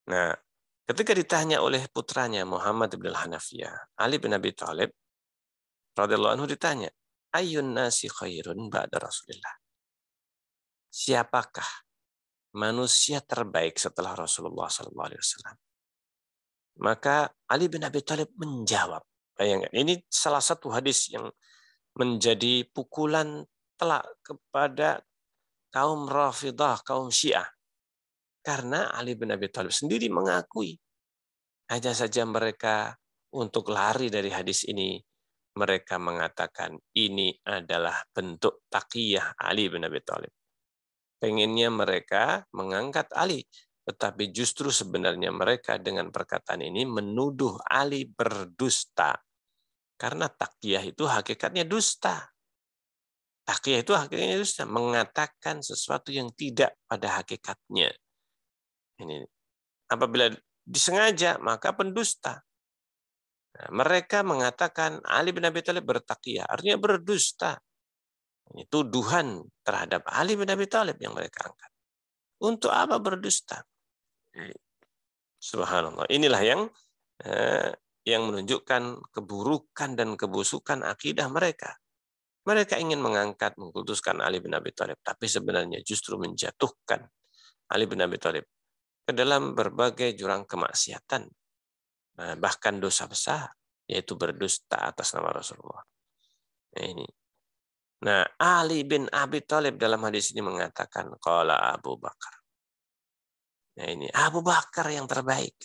Nah, ketika ditanya oleh putranya Muhammad ibnul Hanafiyah, Ali bin Abi Thalib radhiyallahu anhu ditanya, "Ayyun nasi khairun ba'da Rasulillah?" Siapakah manusia terbaik setelah Rasulullah SAW? Maka Ali bin Abi Thalib menjawab. Bayangkan, ini salah satu hadis yang menjadi pukulan telak kepada kaum Rafidah, kaum Syiah. Karena Ali bin Abi Thalib sendiri mengakui. Hanya saja mereka untuk lari dari hadis ini, mereka mengatakan ini adalah bentuk taqiyah Ali bin Abi Thalib. Pengennya mereka mengangkat Ali, tetapi justru sebenarnya mereka dengan perkataan ini menuduh Ali berdusta. Karena taqiyah itu hakikatnya dusta. Taqiyah itu hakikatnya dusta, mengatakan sesuatu yang tidak pada hakikatnya. Ini apabila disengaja maka pendusta. Nah, mereka mengatakan Ali bin Abi Thalib bertaqiyah, artinya berdusta. Ini tuduhan terhadap Ali bin Abi Thalib yang mereka angkat. Untuk apa berdusta? Subhanallah. Inilah yang menunjukkan keburukan dan kebusukan akidah mereka. Mereka ingin mengangkat, mengkultuskan Ali bin Abi Thalib, tapi sebenarnya justru menjatuhkan Ali bin Abi Thalib ke dalam berbagai jurang kemaksiatan, bahkan dosa besar, yaitu berdusta atas nama Rasulullah. Nah, Ali bin Abi Thalib dalam hadis ini mengatakan, qala Abu Bakar. Nah, ini Abu Bakar yang terbaik.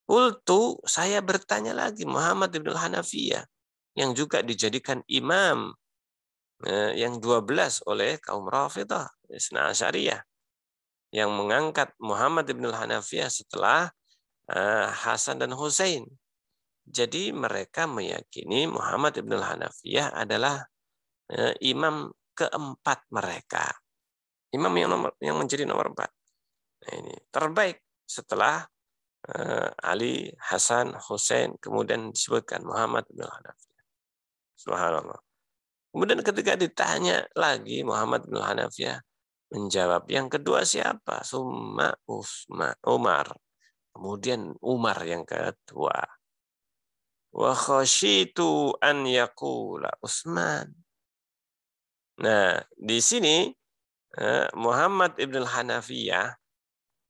Qultu, saya bertanya lagi, Muhammad ibn al-Hanafiyah, yang juga dijadikan imam yang 12 oleh kaum Rafidhah, Isna Asyariyah, yang mengangkat Muhammad ibn al-Hanafiyah setelah Hasan dan Husain. Jadi mereka meyakini Muhammad ibn al-Hanafiyah adalah imam keempat mereka. Imam yang menjadi nomor 4. Nah, ini terbaik setelah Ali, Hasan, Husain, kemudian disebutkan Muhammad bin Hanafiyah. Subhanallah. Kemudian ketika ditanya lagi Muhammad bin Hanafiyah menjawab, yang kedua siapa? Summa Umar. Kemudian Umar yang kedua. Wa khasyitu an yaqula Utsman. Nah, di sini Muhammad ibn Hanafiyah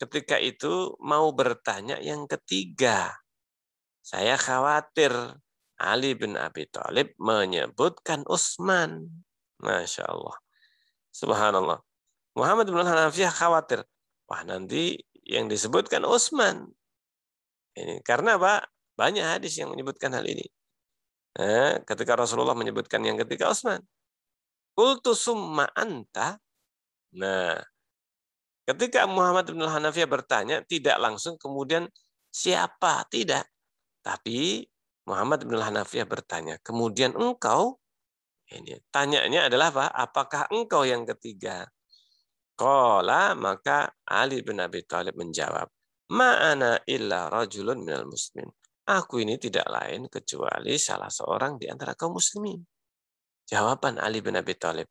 ketika itu mau bertanya yang ketiga. Saya khawatir Ali bin Abi Thalib menyebutkan Utsman. Masya Allah. Subhanallah. Muhammad bin Hanafiyah khawatir. Wah, nanti yang disebutkan Utsman. Ini karena Pak, banyak hadis yang menyebutkan hal ini. Ketika Rasulullah menyebutkan yang ketiga Utsman. Qultu summa anta. Nah, ketika Muhammad bin Hanafiyah bertanya, tidak langsung kemudian siapa? Tidak. Tapi Muhammad bin Hanafiyah bertanya, kemudian engkau? Ini tanyanya adalah apa? Apakah engkau yang ketiga? Qala, maka Ali bin Abi Thalib menjawab, ma'ana illa rajulun minal muslimin. Aku ini tidak lain kecuali salah seorang di antara kaum muslimin. Jawaban Ali bin Abi Thalib.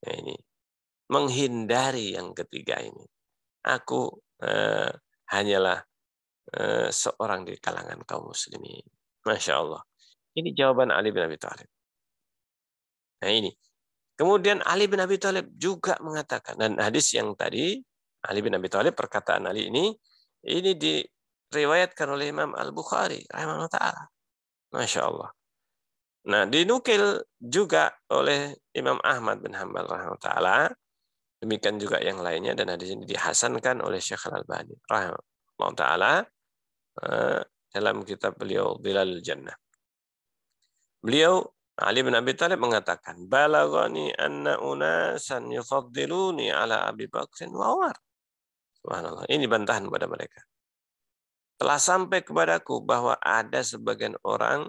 Nah, ini menghindari yang ketiga ini. Aku hanyalah seorang di kalangan kaum muslimin. Masya Allah. Ini jawaban Ali bin Abi Thalib. Nah ini. Kemudian Ali bin Abi Thalib juga mengatakan, dan hadis yang tadi, Ali bin Abi Thalib, perkataan Ali ini diriwayatkan oleh Imam Al-Bukhari, rahimahullah ta'ala. Masya Allah. Nah, dinukil juga oleh Imam Ahmad bin Hanbal, rahimahullah ta'ala. Demikian juga yang lainnya, dan hadis ini dihasankan oleh Syekh Al-Albani, rahimahullah ta'ala, dalam kitab beliau Dhilalul Jannah. Beliau Ali bin Abi Thalib mengatakan, balaghani anna unasan yufaddiluni ala Abi Bakr wa Umar. Subhanallah. Ini bantahan kepada mereka. Telah sampai kepadaku bahwa ada sebagian orang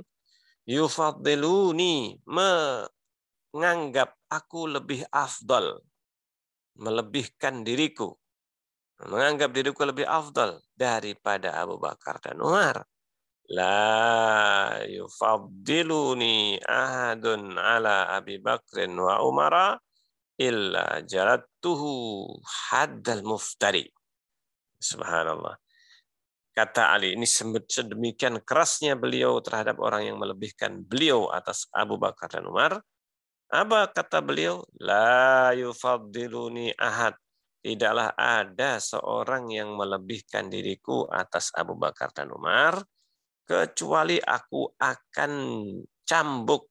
yufaddiluni, menganggap aku lebih afdal, melebihkan diriku, menganggap diriku lebih afdal daripada Abu Bakar dan Umar. La yufaddiluni ahadun ala Abi Bakrin wa Umara illa jalattuhu haddal muftari. Subhanallah. Kata Ali, ini sedemikian kerasnya beliau terhadap orang yang melebihkan beliau atas Abu Bakar dan Umar. Apa kata beliau? La yufaddiluni ahad. Tidaklah ada seorang yang melebihkan diriku atas Abu Bakar dan Umar, kecuali aku akan cambuk.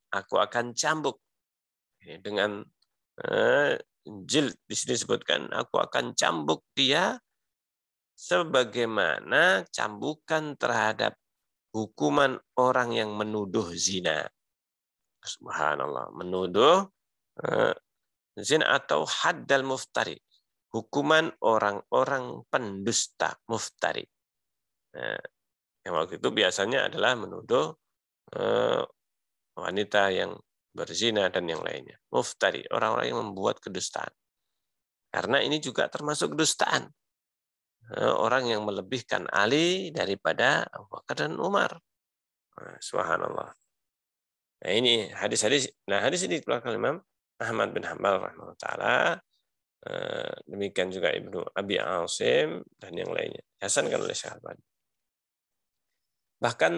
Aku akan cambuk. Dengan jilid di sini disebutkan, aku akan cambuk dia sebagaimana cambukan terhadap hukuman orang yang menuduh zina. Subhanallah, menuduh zina atau haddal muftari, hukuman orang-orang pendusta muftari. Yang waktu itu biasanya adalah menuduh wanita yang berzina dan yang lainnya. Muftari, orang-orang yang membuat kedustaan. Karena ini juga termasuk kedustaan. Orang yang melebihkan Ali daripada Abu Bakar dan Umar. Subhanallah. Nah ini hadis-hadis. Nah hadis ini dikeluarkan Imam Ahmad bin Hanbal rahimahullah ta'ala. Demikian juga Ibnu Abi Asim dan yang lainnya. Dihasankan oleh Syekh Al-Albani. Bahkan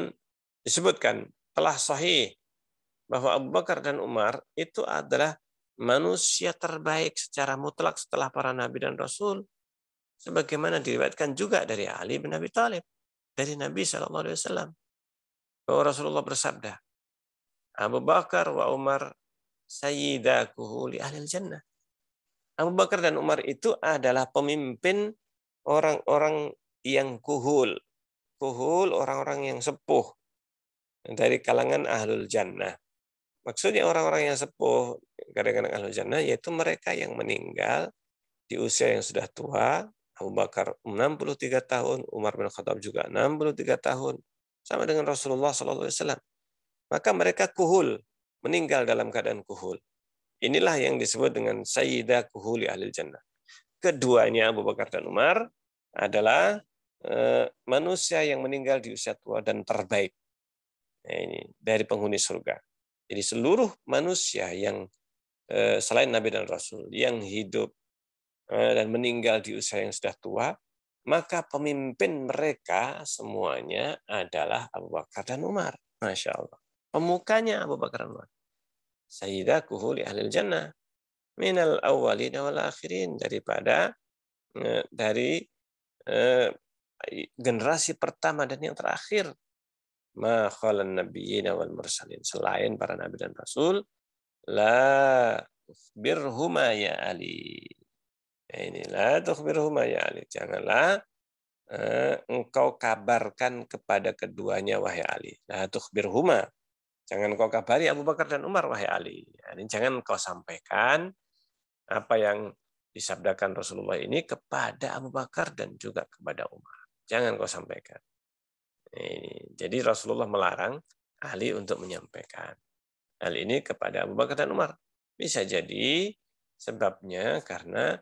disebutkan telah sahih bahwa Abu Bakar dan Umar itu adalah manusia terbaik secara mutlak setelah para nabi dan rasul, sebagaimana diriwayatkan juga dari Ali bin Abi Thalib, dari Nabi SAW, bahwa Rasulullah bersabda, Abu Bakar wa Umar sayyidakuhu li ahlil jannah. Abu Bakar dan Umar itu adalah pemimpin orang-orang yang kuhul. Kuhul, orang-orang yang sepuh dari kalangan ahlul jannah. Maksudnya orang-orang yang sepuh dari kalangan ahlul jannah yaitu mereka yang meninggal di usia yang sudah tua. Abu Bakar 63 tahun, Umar bin Khattab juga 63 tahun, sama dengan Rasulullah SAW. Maka mereka kuhul, meninggal dalam keadaan kuhul. Inilah yang disebut dengan sayyidah kuhuli ahlil jannah. Keduanya Abu Bakar dan Umar adalah manusia yang meninggal di usia tua dan terbaik. Nah, ini dari penghuni surga. Jadi seluruh manusia yang selain Nabi dan Rasul yang hidup dan meninggal di usia yang sudah tua, maka pemimpin mereka semuanya adalah Abu Bakar dan Umar. Masya Allah. Pemukanya Abu Bakar dan Umar. Sayyidakuhu li ahlil jannah minal awwalin wal akhirin, daripada dari generasi pertama dan yang terakhir, ma khalan nabiyyin wal mursalin, selain para nabi dan rasul, la tukhbirhuma ya Ali. Ini la tukhbirhuma ya Ali, janganlah engkau kabarkan kepada keduanya wahai Ali. La tukhbirhuma, jangan kau kabari Abu Bakar dan Umar wahai Ali. Ini jangan kau sampaikan apa yang disabdakan Rasulullah ini kepada Abu Bakar dan juga kepada Umar. Jangan kau sampaikan. Ini. Jadi Rasulullah melarang Ali untuk menyampaikan hal ini kepada Abu Bakar dan Umar. Bisa jadi sebabnya karena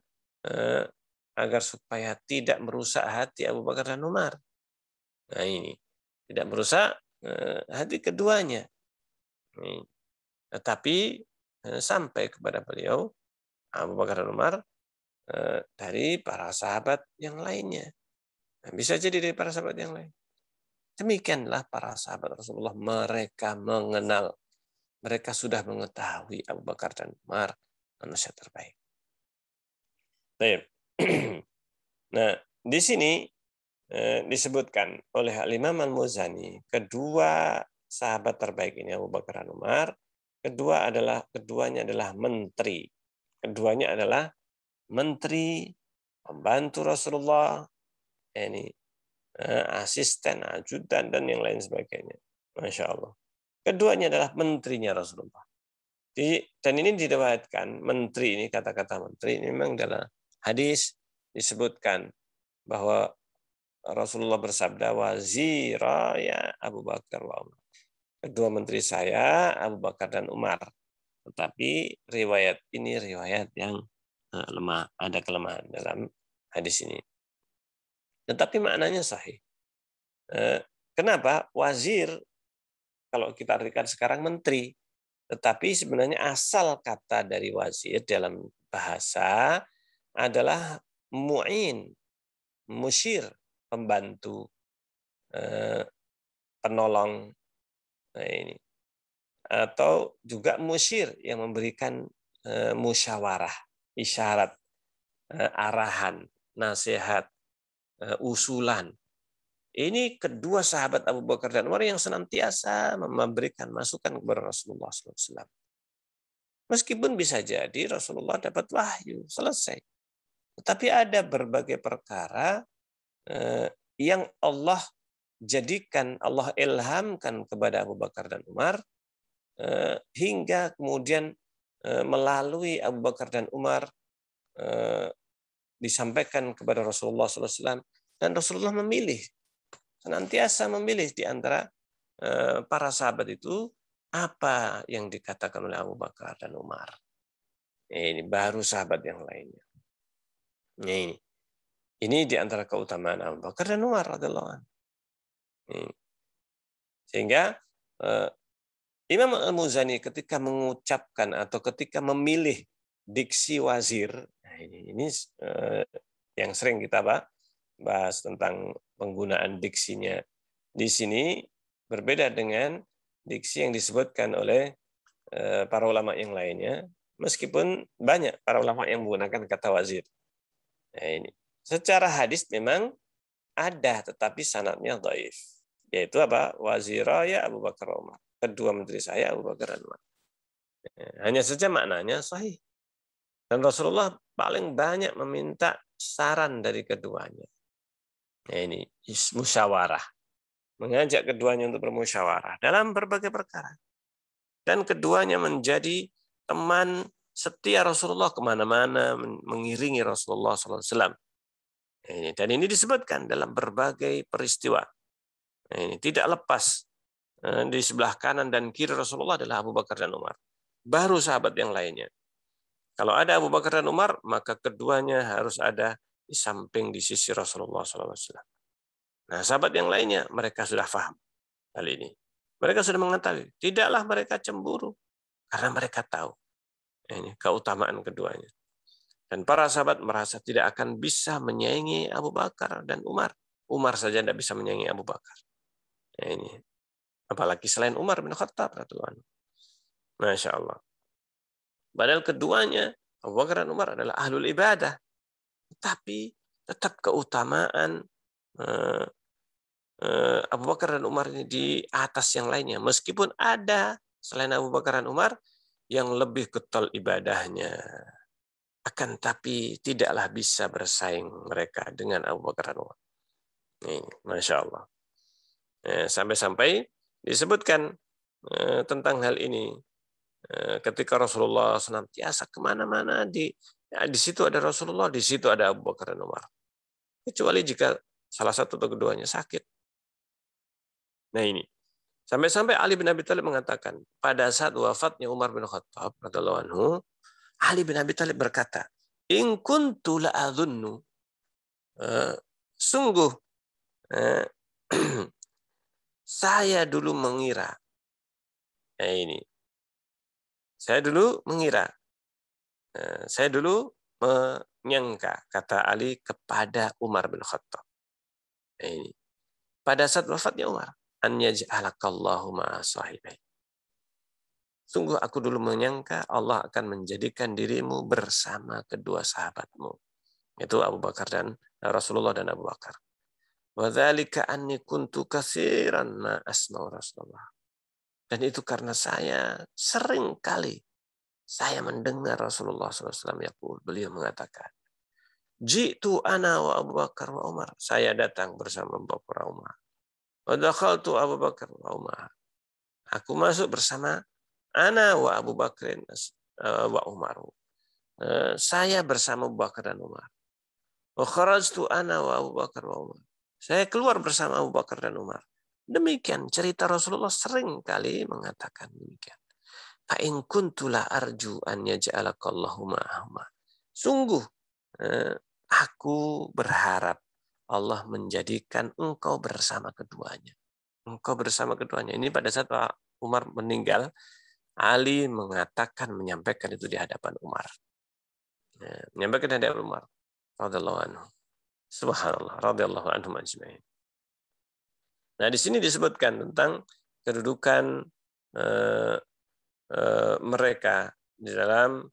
agar supaya tidak merusak hati Abu Bakar dan Umar. Nah ini, tidak merusak hati keduanya. Tetapi sampai kepada beliau Abu Bakar dan Umar dari para sahabat yang lainnya. Nah, bisa jadi dari para sahabat yang lain. Demikianlah para sahabat Rasulullah, mereka mengenal, mereka sudah mengetahui Abu Bakar dan Umar manusia terbaik. Baik. Nah, di sini disebutkan oleh Al-Imam Al-Muzani, kedua sahabat terbaik ini Abu Bakar dan Umar, keduanya adalah menteri. Keduanya adalah menteri, pembantu Rasulullah, ini asisten, ajudan, dan yang lain sebagainya. Masya Allah. Keduanya adalah menterinya Rasulullah. Dan ini diriwayatkan, menteri ini, kata-kata menteri ini memang dalam hadis disebutkan bahwa Rasulullah bersabda, wazira ya Abu Bakar wa Umar. Kedua menteri saya Abu Bakar dan Umar. Tetapi riwayat ini riwayat yang lemah, ada kelemahan dalam hadis ini. Tetapi maknanya sahih. Kenapa? Wazir, kalau kita artikan sekarang menteri, tetapi sebenarnya asal kata dari wazir dalam bahasa adalah mu'in, musyir, pembantu, penolong, nah ini, atau juga musyir yang memberikan musyawarah, isyarat, arahan, nasihat, usulan. Ini kedua sahabat Abu Bakar dan Umar yang senantiasa memberikan masukan kepada Rasulullah SAW. Meskipun bisa jadi Rasulullah dapat wahyu, selesai. Tetapi ada berbagai perkara yang Allah jadikan, Allah ilhamkan kepada Abu Bakar dan Umar, hingga kemudian melalui Abu Bakar dan Umar disampaikan kepada Rasulullah SAW, dan Rasulullah memilih, senantiasa memilih di antara para sahabat itu apa yang dikatakan oleh Abu Bakar dan Umar. Ini baru sahabat yang lainnya. Ini di antara keutamaan Abu Bakar dan Umar radhiyallahu anhu. Sehingga Imam Al-Muzani ketika mengucapkan atau ketika memilih diksi wazir, ini yang sering kita bahas tentang penggunaan diksinya. Di sini berbeda dengan diksi yang disebutkan oleh para ulama yang lainnya, meskipun banyak para ulama yang menggunakan kata wazir. Nah, ini secara hadis memang ada, tetapi sanadnya dhaif. Yaitu apa? Waziraya Abu Bakar Umar. Kedua menteri saya Abu Bakar dan Umar. Hanya saja maknanya sahih. Dan Rasulullah paling banyak meminta saran dari keduanya. Nah, ini musyawarah. Mengajak keduanya untuk bermusyawarah dalam berbagai perkara. Dan keduanya menjadi teman setia Rasulullah kemana-mana, mengiringi Rasulullah SAW. Dan ini disebutkan dalam berbagai peristiwa. Ini tidak lepas. Di sebelah kanan dan kiri Rasulullah adalah Abu Bakar dan Umar. Baru sahabat yang lainnya. Kalau ada Abu Bakar dan Umar, maka keduanya harus ada di samping di sisi Rasulullah SAW. Nah, sahabat yang lainnya, mereka sudah paham hal ini. Mereka sudah mengetahui. Tidaklah mereka cemburu. Karena mereka tahu ini keutamaan keduanya. Dan para sahabat merasa tidak akan bisa menyaingi Abu Bakar dan Umar. Umar saja tidak bisa menyaingi Abu Bakar. Ini apalagi selain Umar bin Khattab radhiyallahu anhu. Masya Allah. Padahal keduanya Abu Bakar dan Umar adalah ahlul ibadah. Tapi tetap keutamaan Abu Bakar dan Umar ini di atas yang lainnya. Meskipun ada selain Abu Bakar dan Umar yang lebih getol ibadahnya. Akan tapi tidaklah bisa bersaing mereka dengan Abu Bakar dan Umar. Ini, Masya Allah. Sampai-sampai disebutkan tentang hal ini. Ketika Rasulullah senantiasa kemana-mana, di situ ada Rasulullah, di situ ada Abu Bakar dan Umar. Kecuali jika salah satu atau keduanya sakit. Nah ini. Sampai-sampai Ali bin Abi Thalib mengatakan, pada saat wafatnya Umar bin Khattab radhiyallahu anhu, Ali bin Abi Thalib berkata, "In kuntu la'adhunnu." Sungguh saya dulu mengira. Nah ini. Saya dulu mengira. Saya dulu menyangka, kata Ali kepada Umar bin Khattab. Nah ini. Pada saat wafatnya Umar, an yaj'alakallahu ma'a sahibai. Sungguh aku dulu menyangka Allah akan menjadikan dirimu bersama kedua sahabatmu. Itu Abu Bakar dan Rasulullah dan Abu Bakar. Wa dzalika anni kuntu katsiran ma asma'u Rasulullah. Dan itu karena saya sering kali saya mendengar Rasulullah SAW yaqul, beliau mengatakan, "Ji'tu ana wa Abu Bakar wa Umar." Saya datang bersama Abu Bakar wa Umar. Wa dakhaltu Abu Bakar wa Umar. Aku masuk bersama ana wa Abu Bakar wa Umar. Saya bersama Abu Bakar dan Umar. Wa kharajtu ana wa Abu Bakar wa Umar. Saya keluar bersama Abu Bakar dan Umar. Demikian cerita Rasulullah sering kali mengatakan demikian. Fa in kuntu la arju an yaj'alakallahu ma'ahuma. Sungguh aku berharap Allah menjadikan engkau bersama keduanya. Engkau bersama keduanya. Ini pada saat Pak Umar meninggal, Ali menyampaikan itu di hadapan Umar. Menyampaikan di hadapan Umar radhiyallahu anhu. Subhanallah, radhiyallahu anhum ajma'in. Nah, di sini disebutkan tentang kedudukan mereka di dalam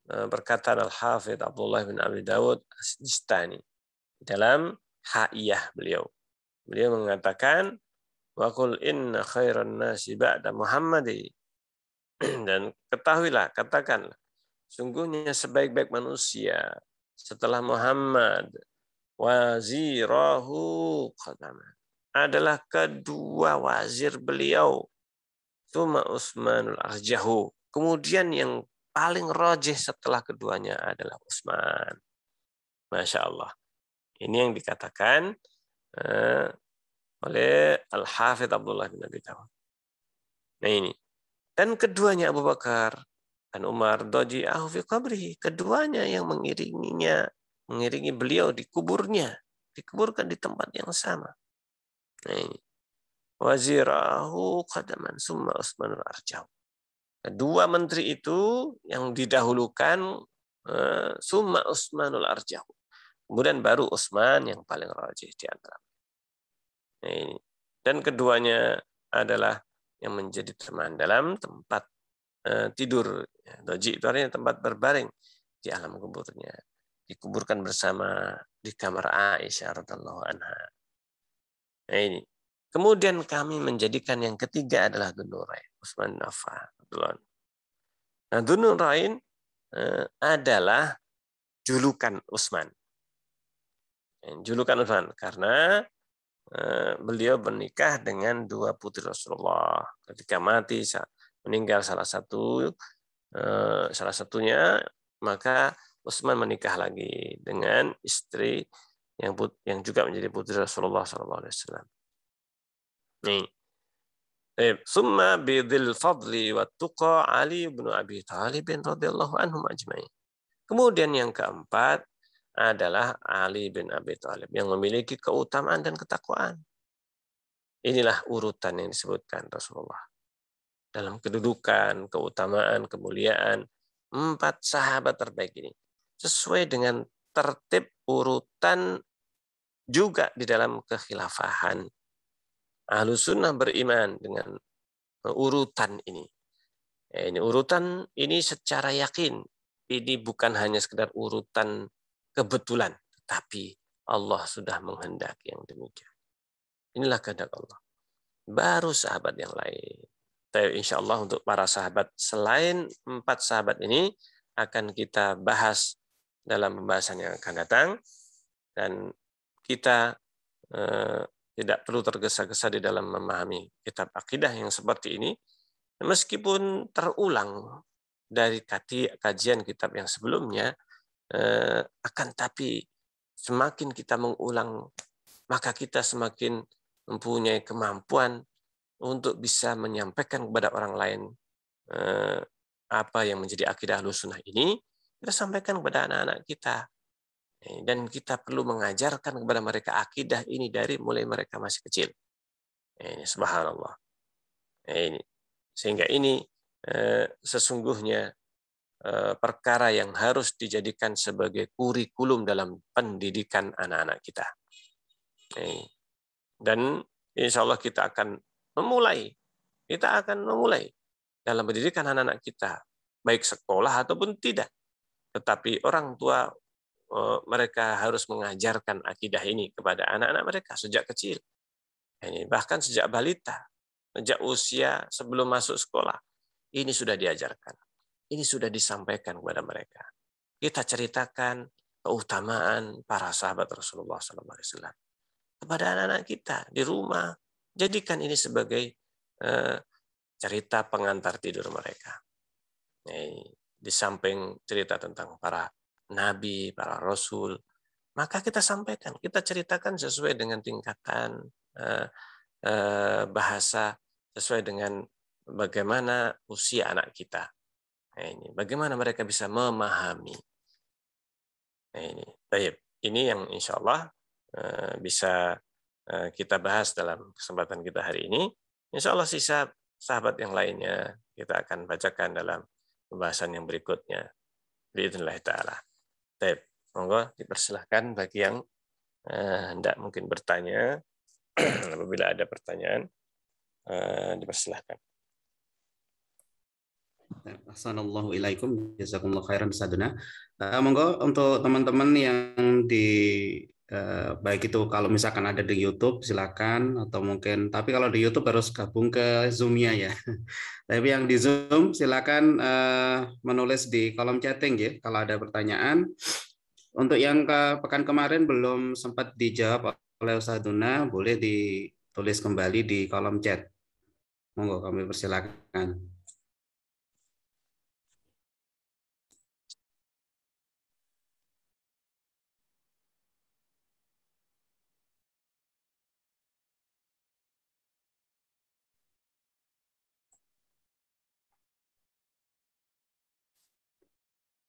perkataan Al-Hafidh Abdullah bin Abi Dawud As-Sijistani dalam Ha'iyah beliau. Beliau mengatakan, wa qul inna khairan nasi ba'da Muhammadi. Dan ketahuilah, katakanlah, sungguhnya sebaik-baik manusia setelah Muhammad wazirahu qadama adalah kedua wazir beliau, tsumma Utsmanul arjahu. Kemudian yang paling rajih setelah keduanya adalah Utsman. Masya Allah. Ini yang dikatakan oleh Al-Hafidh Abdullah bin Abi Dawud. Nah ini. Dan keduanya Abu Bakar dan Umar doji'ahu fi qabrihi. Keduanya yang mengiringi beliau di kuburnya. Dikuburkan di tempat yang sama. Nah ini. Wazirahu qadaman summa Utsmanul arjahu. Kedua menteri itu yang didahulukan summa Utsmanul arjahu. Kemudian baru Utsman yang paling rajih di antara. Nah ini. Dan keduanya adalah yang menjadi teman dalam tempat tidur. Doji itu artinya tempat berbaring di alam kuburnya. Dikuburkan bersama di kamar Aisyah radhiyallahu anha. Nah ini. Kemudian kami menjadikan yang ketiga adalah Dzunurain, Utsman bin Affan. Nah, Dzunurain adalah julukan Utsman. Julukan Utsman karena beliau menikah dengan dua putri Rasulullah. Ketika mati, meninggal salah satunya, maka Utsman menikah lagi dengan istri yang juga menjadi putri Rasulullah SAW. Nih, summa bidil fadli wa tuqa Ali bin Abi Thalib radhiyallahu anhum ajma'in. Kemudian yang keempat adalah Ali bin Abi Thalib yang memiliki keutamaan dan ketakwaan. Inilah urutan yang disebutkan Rasulullah. Dalam kedudukan, keutamaan, kemuliaan, 4 sahabat terbaik ini. Sesuai dengan tertib urutan juga di dalam kekhilafahan. Ahlus Sunnah beriman dengan urutan ini. Ini urutan ini secara yakin. Ini bukan hanya sekedar urutan kebetulan, tapi Allah sudah menghendaki yang demikian. Inilah kehendak Allah. Baru sahabat yang lain. Tapi insya Allah untuk para sahabat selain 4 sahabat ini akan kita bahas dalam pembahasan yang akan datang, dan kita tidak perlu tergesa-gesa di dalam memahami kitab akidah yang seperti ini, meskipun terulang dari kajian kitab yang sebelumnya, akan tapi semakin kita mengulang, maka kita semakin mempunyai kemampuan untuk bisa menyampaikan kepada orang lain apa yang menjadi akidah Ahlussunnah ini, kita sampaikan kepada anak-anak kita. Dan kita perlu mengajarkan kepada mereka akidah ini dari mulai mereka masih kecil. Ini subhanallah. Ini sehingga ini sesungguhnya perkara yang harus dijadikan sebagai kurikulum dalam pendidikan anak-anak kita. Dan insya Allah kita akan memulai dalam pendidikan anak-anak kita, baik sekolah ataupun tidak. Tetapi orang tua mereka harus mengajarkan akidah ini kepada anak-anak mereka sejak kecil. Ini bahkan sejak balita, sejak usia sebelum masuk sekolah. Ini sudah diajarkan. Ini sudah disampaikan kepada mereka. Kita ceritakan keutamaan para sahabat Rasulullah SAW kepada anak-anak kita di rumah. Jadikan ini sebagai cerita pengantar tidur mereka. Di samping cerita tentang para nabi, para rasul, maka kita sampaikan, kita ceritakan sesuai dengan tingkatan bahasa, sesuai dengan bagaimana usia anak kita. Ini bagaimana mereka bisa memahami. Ini yang insya Allah bisa kita bahas dalam kesempatan kita hari ini. Insya Allah sisa sahabat yang lainnya kita akan bacakan dalam pembahasan yang berikutnya. Biidznillah ta'ala. Baik, monggo dipersilahkan bagi yang hendak mungkin bertanya. Apabila ada pertanyaan, dipersilahkan. Assalamualaikum, jazakumullah khairan sadana. Monggo untuk teman-teman yang di baik itu kalau misalkan ada di YouTube silakan, atau mungkin tapi kalau di YouTube harus gabung ke Zoom-nya ya. Tapi yang di Zoom silakan menulis di kolom chatting ya kalau ada pertanyaan. Untuk yang ke pekan kemarin belum sempat dijawab oleh Ustaz Duna, boleh ditulis kembali di kolom chat. Monggo kami persilakan.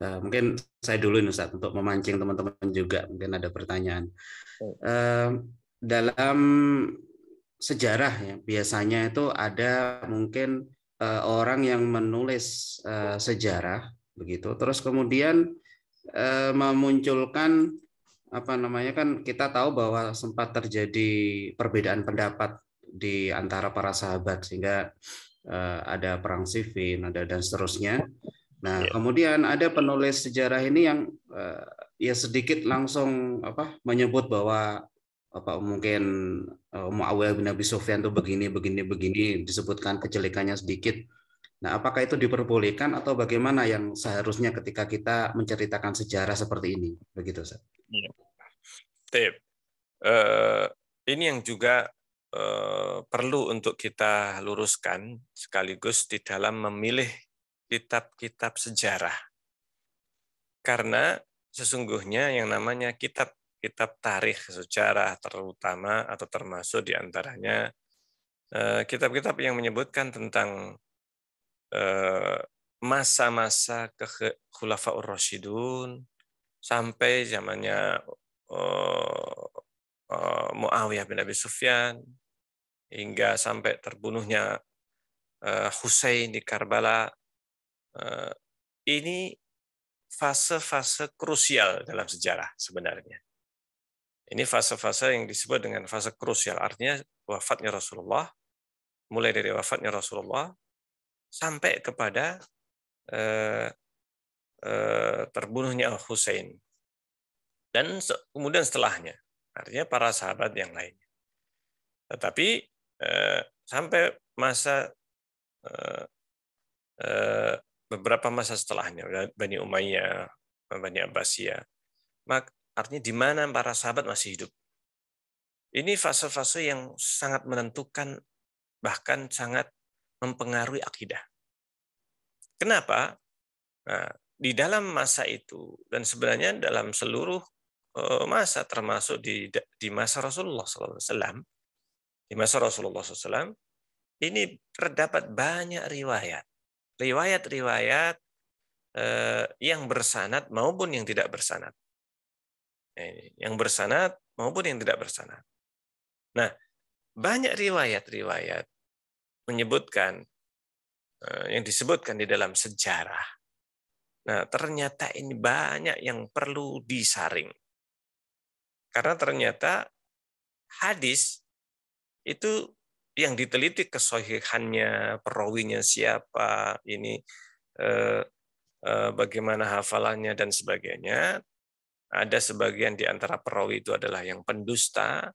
Mungkin saya dulu Ustaz untuk memancing teman-teman juga mungkin ada pertanyaan. Dalam sejarah ya biasanya itu ada mungkin orang yang menulis sejarah begitu, terus kemudian memunculkan apa namanya, kan kita tahu bahwa sempat terjadi perbedaan pendapat di antara para sahabat, sehingga ada perang Siffin, ada dan seterusnya. Nah, kemudian ada penulis sejarah ini yang ya sedikit langsung menyebut bahwa mungkin Muawiyah bin Abi Sufyan itu begini disebutkan kejelekannya sedikit. Nah, apakah itu diperbolehkan atau bagaimana yang seharusnya ketika kita menceritakan sejarah seperti ini? Begitu, Ustaz. Ini yang juga perlu untuk kita luruskan sekaligus di dalam memilih kitab-kitab sejarah. Karena sesungguhnya yang namanya kitab tarikh sejarah terutama atau termasuk diantaranya kitab-kitab yang menyebutkan tentang masa-masa Khulafaur Rasyidun sampai zamannya Muawiyah bin Abi Sufyan hingga sampai terbunuhnya Husain di Karbala. Ini fase-fase krusial dalam sejarah sebenarnya. Ini fase-fase yang disebut dengan fase krusial, artinya wafatnya Rasulullah, mulai dari wafatnya Rasulullah sampai kepada terbunuhnya Husain. Dan kemudian setelahnya, artinya para sahabat yang lainnya. Tetapi sampai masa beberapa masa setelahnya, Bani Umayyah, Bani Abbasiyah, artinya di mana para sahabat masih hidup. Ini fase-fase yang sangat menentukan, bahkan sangat mempengaruhi akidah. Kenapa? Nah, di dalam masa itu, dan sebenarnya dalam seluruh masa, termasuk di masa Rasulullah SAW, di masa Rasulullah SAW, ini terdapat banyak riwayat yang bersanad maupun yang tidak bersanad. Yang bersanad maupun yang tidak bersanad. Nah, banyak riwayat-riwayat menyebutkan yang disebutkan di dalam sejarah. Nah, ternyata ini banyak yang perlu disaring. Karena ternyata hadis itu yang diteliti kesohihannya, perawinya siapa, ini bagaimana hafalannya dan sebagainya. Ada sebagian di antara perawi itu adalah yang pendusta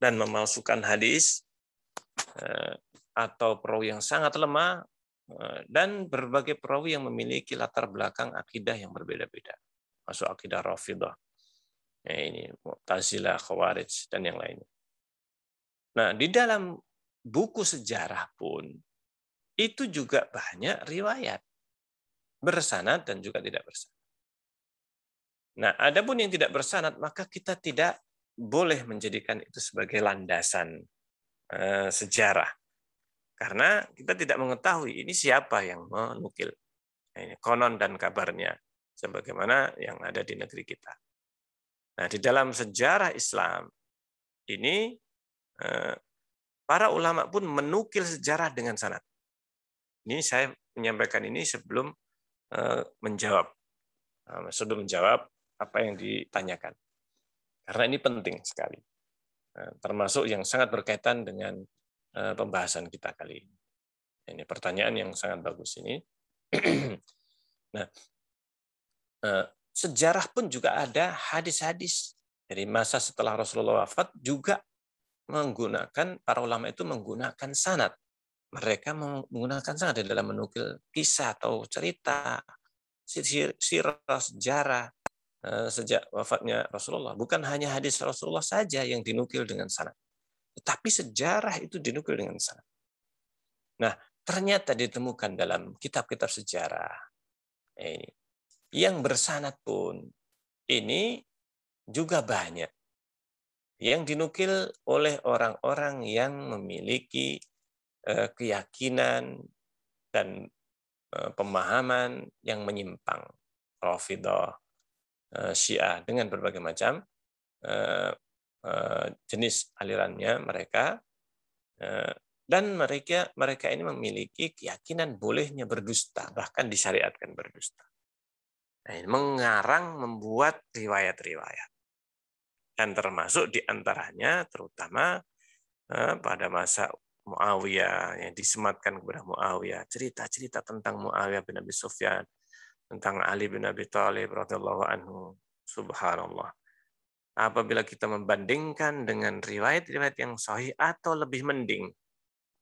dan memalsukan hadis, atau perawi yang sangat lemah, dan berbagai perawi yang memiliki latar belakang akidah yang berbeda-beda, masuk akidah Rafidah, ini Mu'tazilah, Khawarij, dan yang lainnya. Nah, di dalam buku sejarah pun itu juga banyak riwayat bersanad dan juga tidak bersanad. Nah, adapun yang tidak bersanad, maka kita tidak boleh menjadikan itu sebagai landasan sejarah. Karena kita tidak mengetahui ini siapa yang menukil. Nah, ini konon dan kabarnya, sebagaimana yang ada di negeri kita. Nah, di dalam sejarah Islam ini para ulama pun menukil sejarah dengan sanad. Ini saya menyampaikan ini sebelum menjawab apa yang ditanyakan. Karena ini penting sekali. Termasuk yang sangat berkaitan dengan pembahasan kita kali ini. Ini pertanyaan yang sangat bagus ini. Nah, sejarah pun juga ada hadis-hadis dari masa setelah Rasulullah wafat juga menggunakan, para ulama itu menggunakan sanad. Mereka menggunakan sanad dalam menukil kisah atau cerita, sirah, sejarah sejak wafatnya Rasulullah. Bukan hanya hadis Rasulullah saja yang dinukil dengan sanad, tetapi sejarah itu dinukil dengan sanad. Nah, ternyata ditemukan dalam kitab-kitab sejarah ini yang bersanad pun ini juga banyak yang dinukil oleh orang-orang yang memiliki keyakinan dan pemahaman yang menyimpang, Rafidah, Syiah, dengan berbagai macam jenis alirannya mereka, dan mereka ini memiliki keyakinan bolehnya berdusta, bahkan disyariatkan berdusta. Nah, ini mengarang, membuat riwayat-riwayat, dan termasuk diantaranya terutama pada masa Muawiyah, yang disematkan kepada Muawiyah, cerita-cerita tentang Muawiyah bin Abi Sufyan, tentang Ali bin Abi Thalib radhiyallahu anhu. Subhanallah. Apabila kita membandingkan dengan riwayat-riwayat yang sahih atau lebih mending,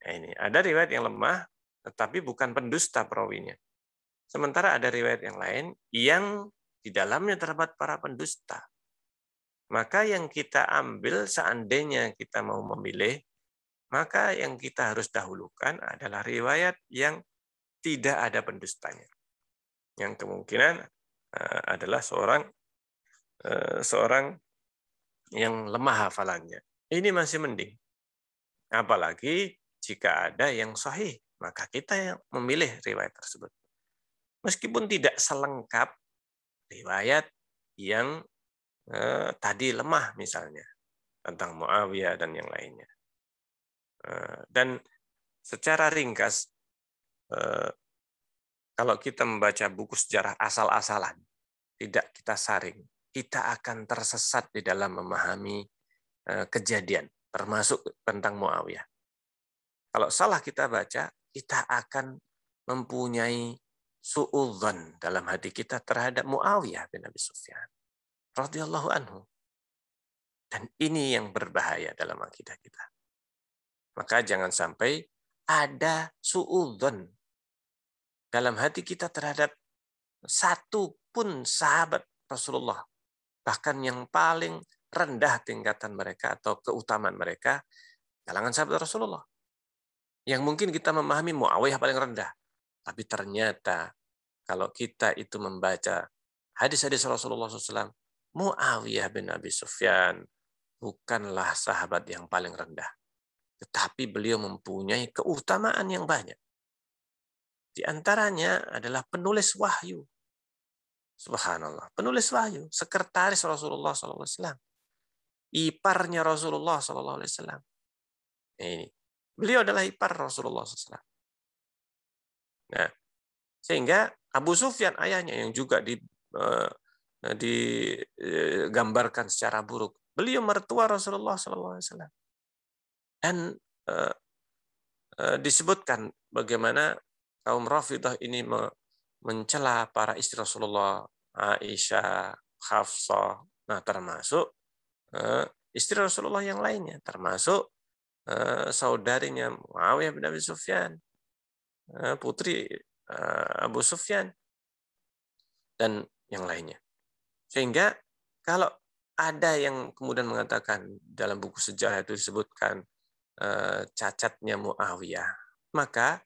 ini ada riwayat yang lemah, tetapi bukan pendusta perawinya. Sementara ada riwayat yang lain yang di dalamnya terdapat para pendusta. Maka yang kita ambil seandainya kita mau memilih, maka yang kita harus dahulukan adalah riwayat yang tidak ada pendustanya. Yang kemungkinan adalah seorang yang lemah hafalannya. Ini masih mending. Apalagi jika ada yang sahih, maka kita yang memilih riwayat tersebut. Meskipun tidak selengkap riwayat yang tadi lemah misalnya, tentang Muawiyah dan yang lainnya. Dan secara ringkas, kalau kita membaca buku sejarah asal-asalan, tidak kita saring, kita akan tersesat di dalam memahami kejadian, termasuk tentang Muawiyah. Kalau salah kita baca, kita akan mempunyai su'udzon dalam hati kita terhadap Muawiyah bin Abi Sufyan radhiyallahu anhu. Dan ini yang berbahaya dalam akidah kita. Maka jangan sampai ada su'udzon dalam hati kita terhadap satu pun sahabat Rasulullah, bahkan yang paling rendah tingkatan mereka atau keutamaan mereka, kalangan sahabat Rasulullah. Yang mungkin kita memahami Muawiyah paling rendah. Tapi ternyata kalau kita itu membaca hadis-hadis Rasulullah SAW, Muawiyah bin Abi Sufyan bukanlah sahabat yang paling rendah. Tetapi beliau mempunyai keutamaan yang banyak. Di antaranya adalah penulis wahyu. Subhanallah. Penulis wahyu. Sekretaris Rasulullah SAW. Iparnya Rasulullah SAW. Ini. Beliau adalah ipar Rasulullah SAW. Nah, sehingga Abu Sufyan ayahnya yang juga digambarkan secara buruk. Beliau mertua Rasulullah SAW. Dan disebutkan bagaimana kaum Rafidah ini mencela para istri Rasulullah, Aisyah, Hafsah, nah termasuk istri Rasulullah yang lainnya, termasuk saudarinya Muawiyah bin Abi Sufyan, putri Abu Sufyan, dan yang lainnya. Sehingga kalau ada yang kemudian mengatakan dalam buku sejarah itu disebutkan cacatnya Muawiyah, maka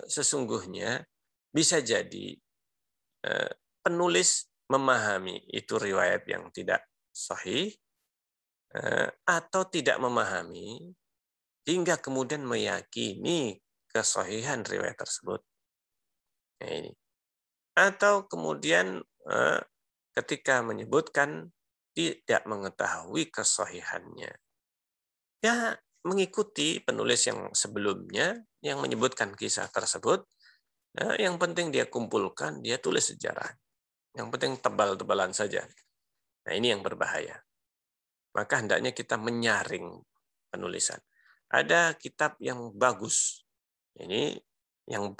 sesungguhnya bisa jadi penulis memahami itu riwayat yang tidak sahih, atau tidak memahami hingga kemudian meyakini kesahihan riwayat tersebut. Nah, ini. Atau kemudian ketika menyebutkan tidak mengetahui kesahihannya. Ya, mengikuti penulis yang sebelumnya yang menyebutkan kisah tersebut. Nah, yang penting dia kumpulkan, dia tulis sejarah. Yang penting tebal-tebalan saja. Nah, ini yang berbahaya. Maka hendaknya kita menyaring penulisan. Ada kitab yang bagus. Ini yang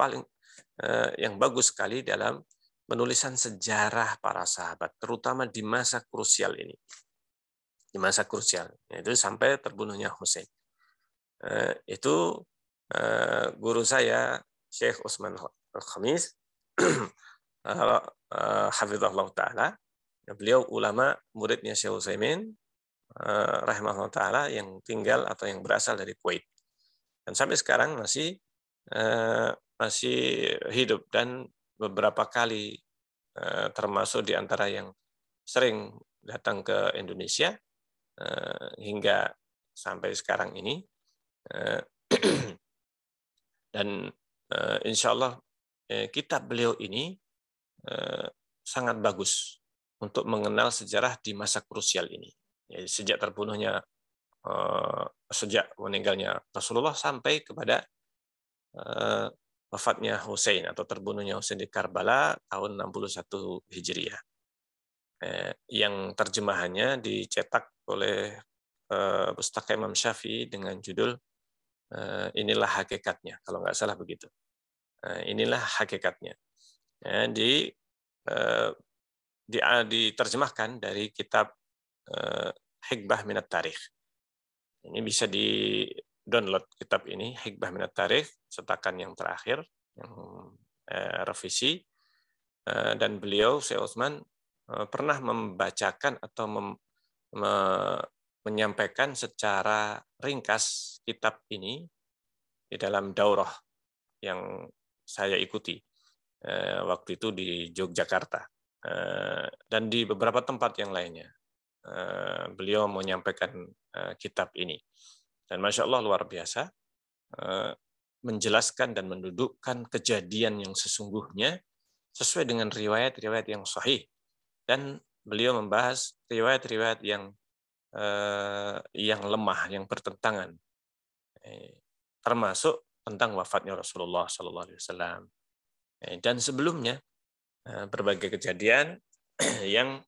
bagus sekali dalam penulisan sejarah para sahabat, terutama di masa krusial ini. Di masa krusial, yaitu sampai terbunuhnya Husain. Itu guru saya, Syekh Utsman Al-Khamis, hafizahullah ta'ala. Beliau ulama, muridnya Syekh Utsaimin, rahimahullah ta'ala, yang tinggal atau yang berasal dari Kuwait. Dan sampai sekarang masih hidup, dan beberapa kali termasuk di antara yang sering datang ke Indonesia hingga sampai sekarang ini. Dan insya Allah kitab beliau ini sangat bagus untuk mengenal sejarah di masa krusial ini. Jadi, sejak meninggalnya Rasulullah sampai kepada wafatnya Husain atau terbunuhnya Husain di Karbala tahun 61 Hijriah. Yang terjemahannya dicetak oleh Pustaka Imam Syafi'i dengan judul inilah hakikatnya, kalau nggak salah begitu. Inilah hakikatnya. Ya, diterjemahkan dari kitab Hikbah Minat Tarikh. Ini bisa di-download kitab ini, Hikbah Minat Tarikh, cetakan yang terakhir, yang revisi. Dan beliau, Syekh Utsman, pernah membacakan atau menyampaikan secara ringkas kitab ini di dalam daurah yang saya ikuti waktu itu di Yogyakarta dan di beberapa tempat yang lainnya. Beliau menyampaikan kitab ini. Dan Masya Allah luar biasa, menjelaskan dan mendudukkan kejadian yang sesungguhnya sesuai dengan riwayat-riwayat yang sahih. Dan beliau membahas riwayat-riwayat yang lemah, yang bertentangan. Termasuk tentang wafatnya Rasulullah SAW. Dan sebelumnya, berbagai kejadian yang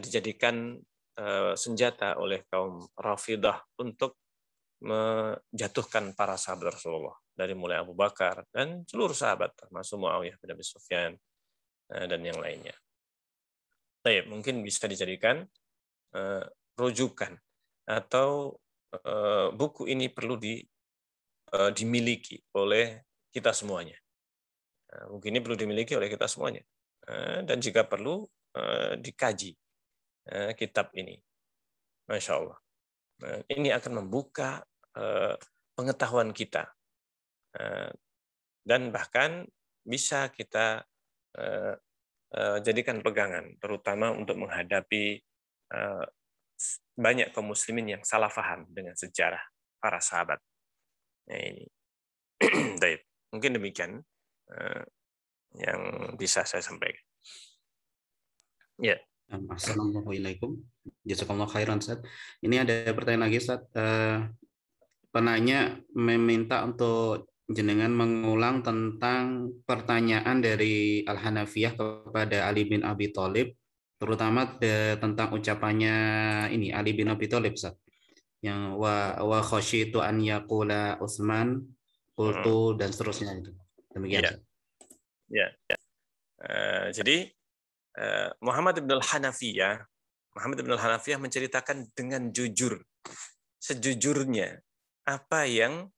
dijadikan senjata oleh kaum Rafidah untuk menjatuhkan para sahabat Rasulullah, dari mulai Abu Bakar dan seluruh sahabat, termasuk Muawiyah bin Abi Sufyan dan yang lainnya. Baik, mungkin bisa dijadikan rujukan atau buku ini perlu dimiliki oleh kita semuanya. Buku ini perlu dimiliki oleh kita semuanya. Dan jika perlu dikaji kitab ini. Masya Allah. Ini akan membuka pengetahuan kita. Dan bahkan bisa kita jadikan pegangan, terutama untuk menghadapi banyak kaum muslimin yang salah paham dengan sejarah para sahabat. Nah, ini. Mungkin demikian yang bisa saya sampaikan. Ya. Assalamualaikum. Jazakallahu khairan, Ustaz. Ini ada pertanyaan lagi, Ustaz. Penanya meminta untuk jenengan mengulang tentang pertanyaan dari Al-Hanafiyah kepada Ali bin Abi Thalib, terutama tentang ucapannya ini Ali bin Abi Thalib, Ustaz. Yang wa khasyitu an yaqula Utsman qultu dan seterusnya itu. Demikian. Ya. Jadi Muhammad bin Al-Hanafiyah menceritakan dengan jujur, sejujurnya apa yang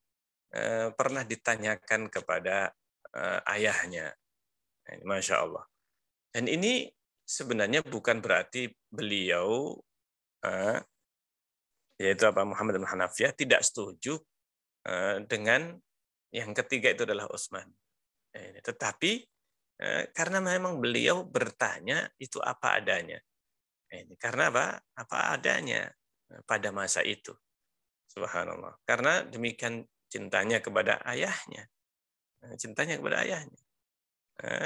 pernah ditanyakan kepada ayahnya. Masya Allah. Dan ini sebenarnya bukan berarti beliau, yaitu Muhammad bin Hanafiyah, tidak setuju dengan yang ketiga itu adalah Utsman. Tetapi karena memang beliau bertanya itu apa adanya. Karena apa adanya pada masa itu. Subhanallah. Karena demikian cintanya kepada ayahnya.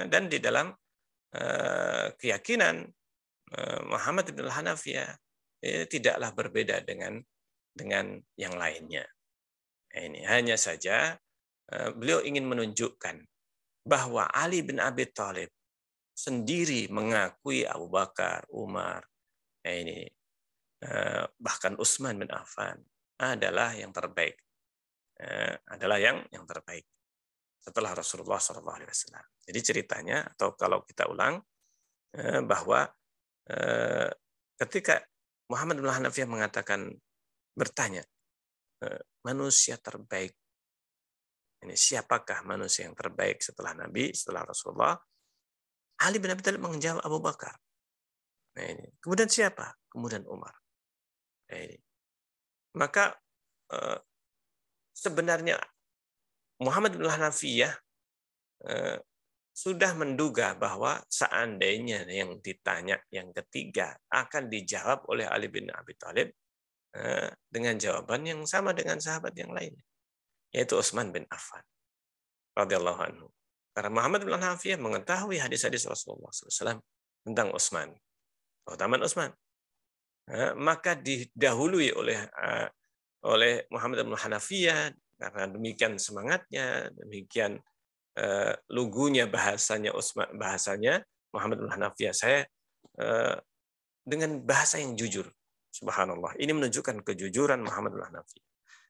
Dan di dalam keyakinan Muhammad bin Hanafiyah tidaklah berbeda dengan yang lainnya. Ini hanya saja beliau ingin menunjukkan bahwa Ali bin Abi Thalib sendiri mengakui Abu Bakar, Umar, bahkan Utsman bin Affan adalah yang terbaik, setelah Rasulullah SAW. Jadi ceritanya, atau kalau kita ulang, bahwa ketika Muhammad bin Hanafiyah bertanya, manusia terbaik, ini siapakah manusia yang terbaik setelah Nabi, setelah Rasulullah? Ali bin Abi Thalib menjawab Abu Bakar. Nah, ini. Kemudian siapa? Kemudian Umar. Nah, ini. Maka sebenarnya Muhammad bin Hanafiyah sudah menduga bahwa seandainya yang ditanya yang ketiga akan dijawab oleh Ali bin Abi Thalib dengan jawaban yang sama dengan sahabat yang lainnya, yaitu Utsman bin Affan radhiyallahu anhu. Karena Muhammad bin Hanafiyah mengetahui hadis-hadis Rasulullah SAW tentang Utsman, keutamaan Utsman, maka didahului oleh Muhammad bin Hanafiyah karena demikian semangatnya, demikian lugunya bahasanya Muhammad bin Hanafiyah. Saya dengan bahasa yang jujur, subhanallah. Ini menunjukkan kejujuran Muhammad bin Hanafiyah.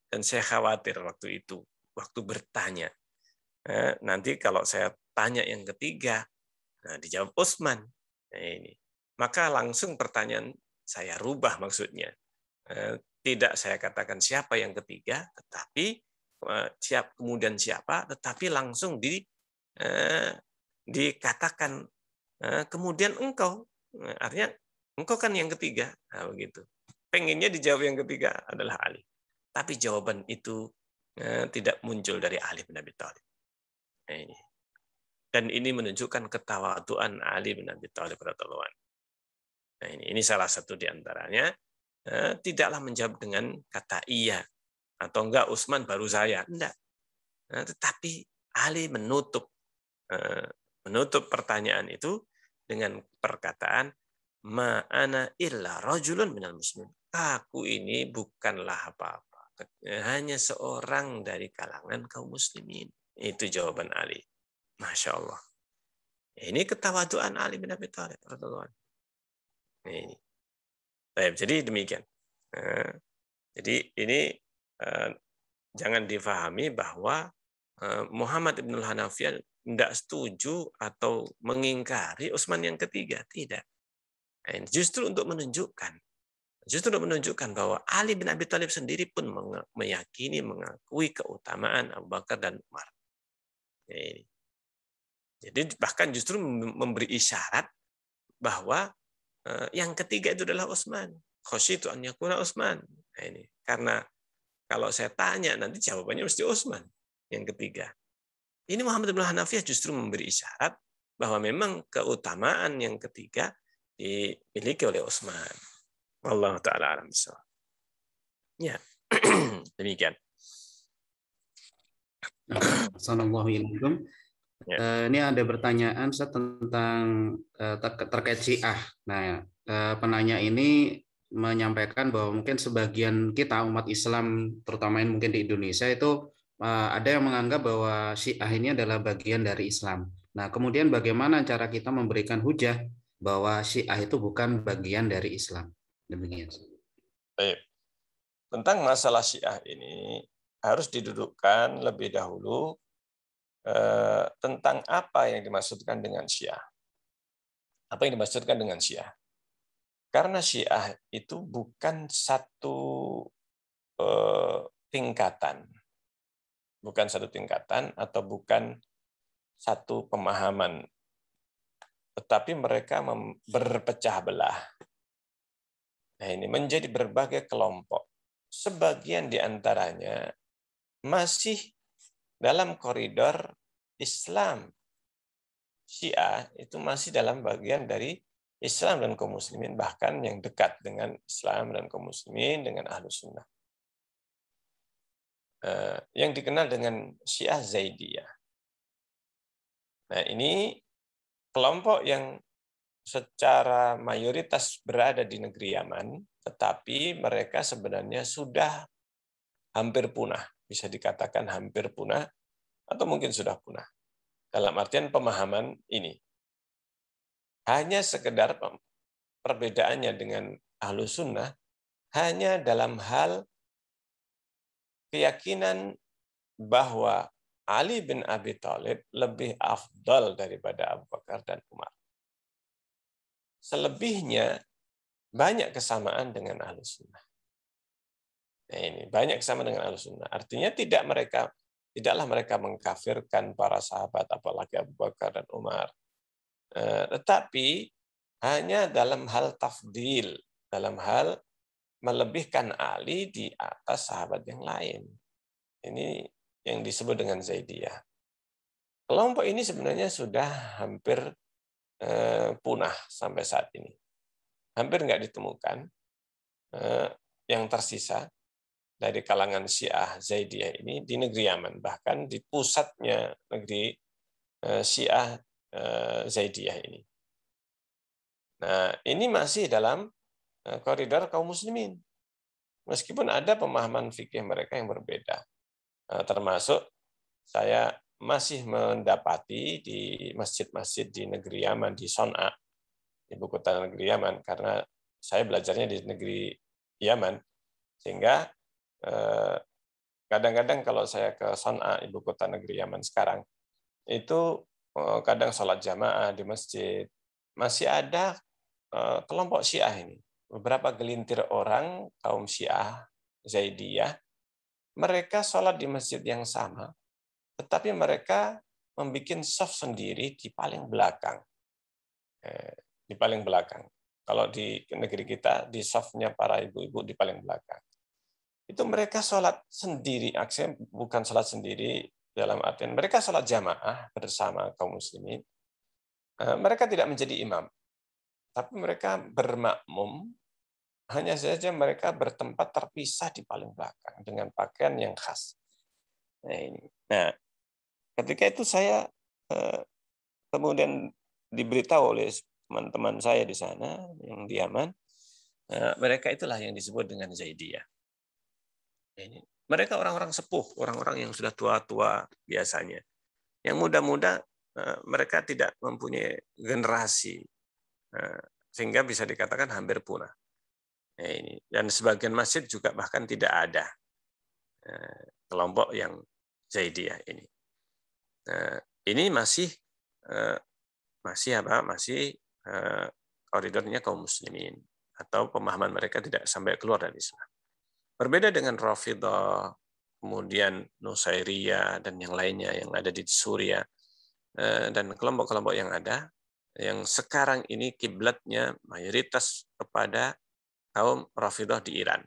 Dan saya khawatir waktu itu, waktu bertanya. Nanti kalau saya tanya yang ketiga, nah dijawab Utsman. Nah, ini. Maka langsung pertanyaan saya rubah maksudnya. Tidak saya katakan siapa yang ketiga, tetapi kemudian siapa, tetapi langsung dikatakan kemudian engkau. Artinya engkau kan yang ketiga. Nah, begitu. Pengennya dijawab yang ketiga adalah Ali. Tapi jawaban itu tidak muncul dari Ali bin Abi Thalib. Dan ini menunjukkan ketawaduan Ali bin Abi Thalib radhiyallahu anhu. Nah, ini salah satu di antaranya. Tidaklah menjawab dengan kata iya atau enggak Utsman baru saya. Enggak. Tetapi Ali menutup pertanyaan itu dengan perkataan ma ana illa rajulun minal muslimin. Aku ini bukanlah apa-apa, hanya seorang dari kalangan kaum muslimin. Itu jawaban Ali. Masya Allah. Ini ketawaduan Ali bin Abi Thalib. Ini. Baik, jadi demikian. Jadi ini jangan difahami bahwa Muhammad ibn al-Hanafiyah tidak setuju atau mengingkari Utsman yang ketiga. Tidak. Justru untuk menunjukkan bahwa Ali bin Abi Thalib sendiri pun meyakini, mengakui keutamaan Abu Bakar dan Umar. Jadi bahkan justru memberi isyarat bahwa yang ketiga itu adalah Utsman. Khasyitu an yakuna Utsman. Nah, ini karena kalau saya tanya nanti jawabannya mesti Utsman yang ketiga. Ini Muhammad bin Hanafiyah justru memberi isyarat bahwa memang keutamaan yang ketiga dimiliki oleh Utsman. Wallahu taala alam bissawab. Ya. Demikian. Assalamualaikum. Ini ada pertanyaan tentang terkait Syiah. Nah, penanya ini menyampaikan bahwa mungkin sebagian kita umat Islam, terutama mungkin di Indonesia itu ada yang menganggap bahwa Syiah ini adalah bagian dari Islam. Nah, kemudian bagaimana cara kita memberikan hujah bahwa Syiah itu bukan bagian dari Islam? Demikian. Baik. Tentang masalah Syiah ini harus didudukkan lebih dahulu tentang apa yang dimaksudkan dengan Syiah. Apa yang dimaksudkan dengan Syiah? Karena Syiah itu bukan satu tingkatan. Bukan satu tingkatan atau bukan satu pemahaman. Tetapi mereka berpecah belah. Nah, ini menjadi berbagai kelompok. Sebagian di antaranya masih dalam koridor Islam. Syiah itu masih dalam bagian dari Islam dan kaum muslimin, bahkan yang dekat dengan Islam dan kaum muslimin, dengan Ahlus Sunnah. Yang dikenal dengan Syiah Zaidiyah. Nah, ini kelompok yang secara mayoritas berada di negeri Yaman, tetapi mereka sebenarnya sudah hampir punah. Bisa dikatakan hampir punah, atau mungkin sudah punah. Dalam artian pemahaman ini. Hanya sekedar perbedaannya dengan Ahlus Sunnah, hanya dalam hal keyakinan bahwa Ali bin Abi Thalib lebih afdal daripada Abu Bakar dan Umar. Selebihnya banyak kesamaan dengan Ahlus Sunnah. Nah, ini banyak kesamaan dengan Ahlus Sunnah. Artinya tidaklah mereka mengkafirkan para sahabat, apalagi Abu Bakar dan Umar. Tetapi hanya dalam hal tafdil, dalam hal melebihkan Ali di atas sahabat yang lain. Ini yang disebut dengan Zaidiyah. Kelompok ini sebenarnya sudah hampir punah sampai saat ini. Hampir nggak ditemukan. Yang tersisa dari kalangan Syiah Zaidiyah ini di negeri Yaman, bahkan di pusatnya negeri Syiah Zaidiyah ini. Nah, ini masih dalam koridor kaum muslimin. Meskipun ada pemahaman fikih mereka yang berbeda. Termasuk saya masih mendapati di masjid-masjid di negeri Yaman, di Son'a, ibu kota negeri Yaman, karena saya belajarnya di negeri Yaman, sehingga Kadang-kadang kalau saya ke San'a, ibu kota negeri Yaman sekarang, itu kadang sholat jamaah di masjid, masih ada kelompok Syiah ini. Beberapa gelintir orang, kaum Syiah, Zaidiyah, mereka sholat di masjid yang sama, tetapi mereka membuat shaf sendiri di paling belakang. Di paling belakang. Kalau di negeri kita, di shafnya para ibu-ibu di paling belakang. Itu mereka sholat sendiri, aksesnya bukan sholat sendiri dalam artian mereka sholat jamaah bersama kaum muslimin. Mereka tidak menjadi imam, tapi mereka bermakmum, hanya saja mereka bertempat terpisah di paling belakang dengan pakaian yang khas. Nah, ketika itu saya kemudian diberitahu oleh teman-teman saya di sana yang di Yaman, mereka itulah yang disebut dengan Zaidiyah. Ini mereka orang-orang sepuh, orang-orang yang sudah tua-tua biasanya. Yang muda-muda mereka tidak mempunyai generasi sehingga bisa dikatakan hampir punah. Ini dan sebagian masjid juga bahkan tidak ada kelompok yang Zaidiyah ini. Ini masih koridornya kaum muslimin atau pemahaman mereka tidak sampai keluar dari Islam. Berbeda dengan Rafidhah, kemudian Nusairiyah dan yang lainnya yang ada di Suriah dan kelompok-kelompok yang ada yang sekarang ini kiblatnya mayoritas kepada kaum Rafidhah di Iran.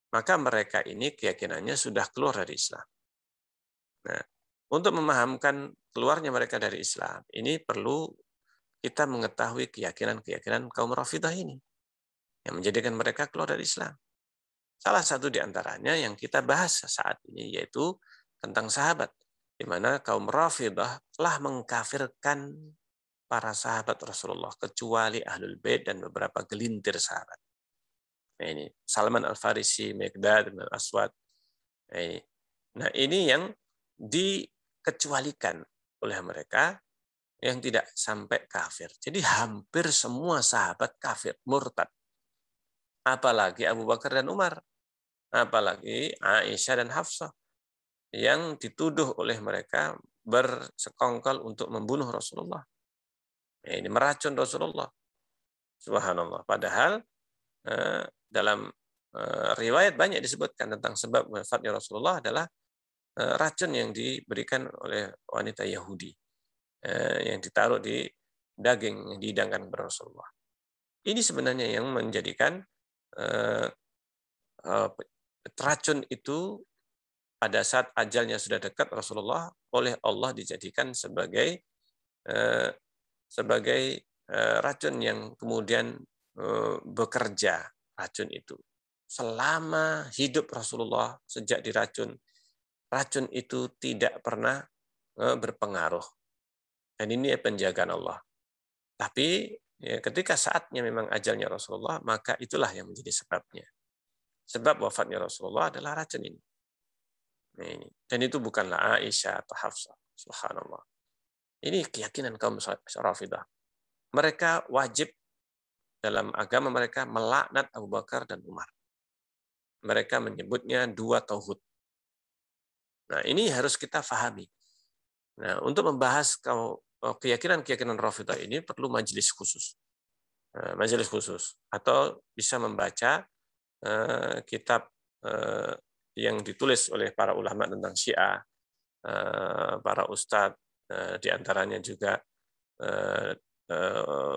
Maka mereka ini keyakinannya sudah keluar dari Islam. Nah, untuk memahamkan keluarnya mereka dari Islam, ini perlu kita mengetahui keyakinan-keyakinan kaum Rafidhah ini yang menjadikan mereka keluar dari Islam. Salah satu di antaranya yang kita bahas saat ini yaitu tentang sahabat, di mana kaum Rafidhah telah mengkafirkan para sahabat Rasulullah kecuali Ahlul Bait dan beberapa gelintir sahabat. Nah, ini Salman Al-Farisi, Miqdad bin Al-Aswad. Nah, ini yang dikecualikan oleh mereka yang tidak sampai kafir. Jadi hampir semua sahabat kafir, murtad. Apalagi Abu Bakar dan Umar. Apalagi Aisyah dan Hafsah yang dituduh oleh mereka bersekongkol untuk membunuh Rasulullah. Ini meracun Rasulullah. Subhanallah. Padahal dalam riwayat banyak disebutkan tentang sebab wafatnya Rasulullah adalah racun yang diberikan oleh wanita Yahudi yang ditaruh di daging yang dihidangkan kepada Rasulullah. Ini sebenarnya yang menjadikan racun itu pada saat ajalnya sudah dekat Rasulullah oleh Allah dijadikan sebagai racun yang kemudian bekerja racun itu selama hidup Rasulullah. Sejak diracun, racun itu tidak pernah berpengaruh, dan ini penjagaan Allah. Tapi ketika saatnya memang ajalnya Rasulullah, maka itulah yang menjadi sebabnya. Sebab wafatnya Rasulullah adalah racun ini. Nah, ini. Dan itu bukanlah Aisyah atau Hafsah. Subhanallah. Ini keyakinan kaum Rafidhah. Mereka wajib dalam agama mereka melaknat Abu Bakar dan Umar. Mereka menyebutnya dua tauhid. Nah, ini harus kita fahami. Nah, untuk membahas keyakinan-keyakinan Rafidhah ini perlu majelis khusus. Majelis khusus. Atau bisa membaca kitab yang ditulis oleh para ulama tentang Syiah, para ustadz, di antaranya juga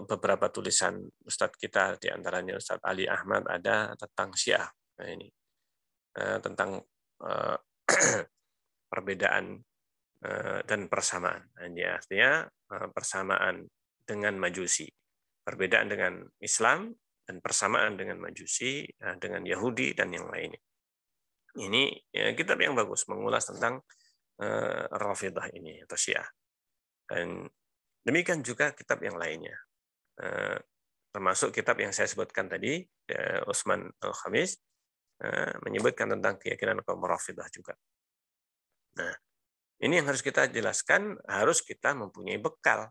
beberapa tulisan ustadz kita, di antaranya Ustadz Ali Ahmad ada tentang Syiah. Nah, ini tentang perbedaan dan persamaan. Ini artinya persamaan dengan Majusi, perbedaan dengan Islam, dan persamaan dengan Majusi, dengan Yahudi, dan yang lainnya. Ini kitab yang bagus mengulas tentang Rafidhah ini atau Syiah. Dan demikian juga kitab yang lainnya. Termasuk kitab yang saya sebutkan tadi, Utsman Al-Khamis, menyebutkan tentang keyakinan kaum Rafidhah juga. Nah, ini yang harus kita jelaskan, harus kita mempunyai bekal.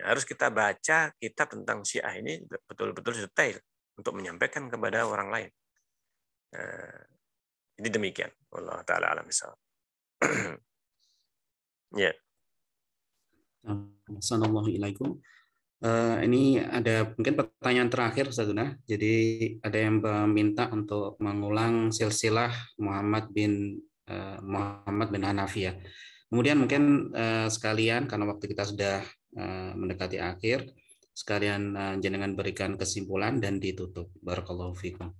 Harus kita baca kitab tentang Syiah ini betul-betul detail untuk menyampaikan kepada orang lain. Jadi demikian. Wallahu taala alam bisawab. Ya. Assalamualaikum. Ini ada mungkin pertanyaan terakhir, Ustazuna. Jadi ada yang meminta untuk mengulang silsilah Muhammad bin Hanafiyah. Kemudian mungkin sekalian karena waktu kita sudah mendekati akhir, sekalian jenengan berikan kesimpulan dan ditutup. Barakallahu fikum.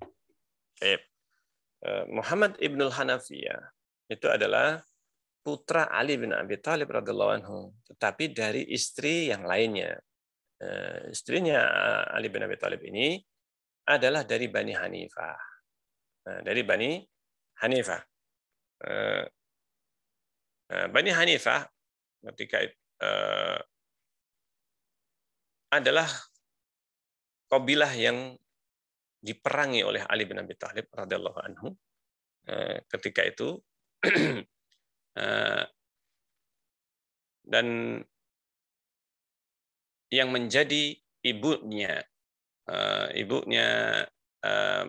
Muhammad ibnul Hanafiyah itu adalah putra Ali bin Abi Thalib radhiyallahu anhu, tetapi dari istri yang lainnya. Istrinya Ali bin Abi Thalib ini adalah dari Bani Hanifah. Dari Bani Hanifah. Bani Hanifah ketika adalah kabilah yang diperangi oleh Ali bin Abi Thalib radhiyallahu anhu ketika itu. Dan yang menjadi ibunya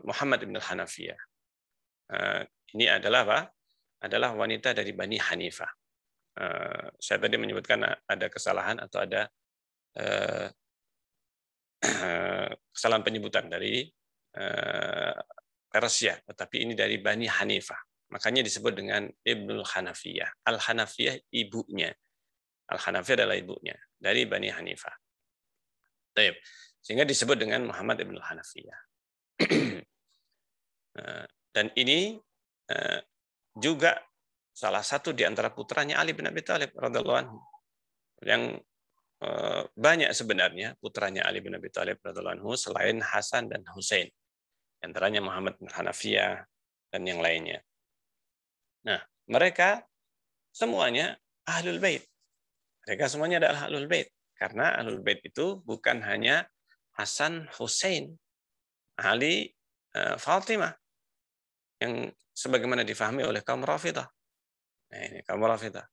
Muhammad bin Hanafiyah ini adalah apa? Adalah wanita dari Bani Hanifah. Saya tadi menyebutkan ada kesalahan atau ada kesalahan penyebutan dari Persia, tetapi ini dari Bani Hanifah. Makanya disebut dengan Ibnul Hanafiyah. Al-Hanafiyah ibunya. Al-Hanafiyah adalah ibunya dari Bani Hanifah. Sehingga disebut dengan Muhammad Ibnul Hanafiyah. Dan ini juga salah satu di antara putranya Ali bin Abi Thalib radhiyallahu anhu. Yang banyak sebenarnya putranya Ali bin Abi Thalib radhiyallahu anhu selain Hasan dan Husain. Antaranya Muhammad bin Hanafiyah dan yang lainnya. Nah, mereka semuanya Ahlul Bait. Mereka semuanya adalah Ahlul Bait. Karena Ahlul Bait itu bukan hanya Hasan, Husain, Ali, Fatimah, yang sebagaimana difahami oleh kaum Rafidhah. Nah, ini kaum Rafidhah.